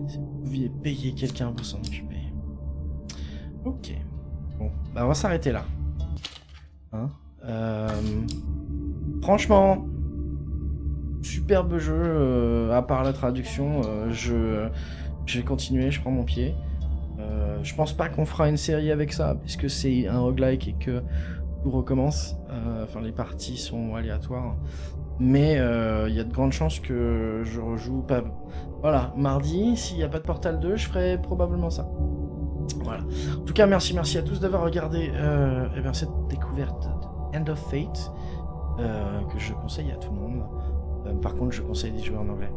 si vous pouviez payer quelqu'un pour s'en occuper. Ok. Bon, bah on va s'arrêter là. Hein franchement, superbe jeu, à part la traduction, je vais continuer, je prends mon pied. Je pense pas qu'on fera une série avec ça, puisque c'est un roguelike et que tout recommence. Enfin, les parties sont aléatoires. Mais il y a de grandes chances que je rejoue pas. Voilà, mardi, s'il n'y a pas de Portal 2, je ferai probablement ça. Voilà. En tout cas, merci à tous d'avoir regardé cette découverte de End of Fate que je conseille à tout le monde. Par contre, je conseille d'y jouer en anglais.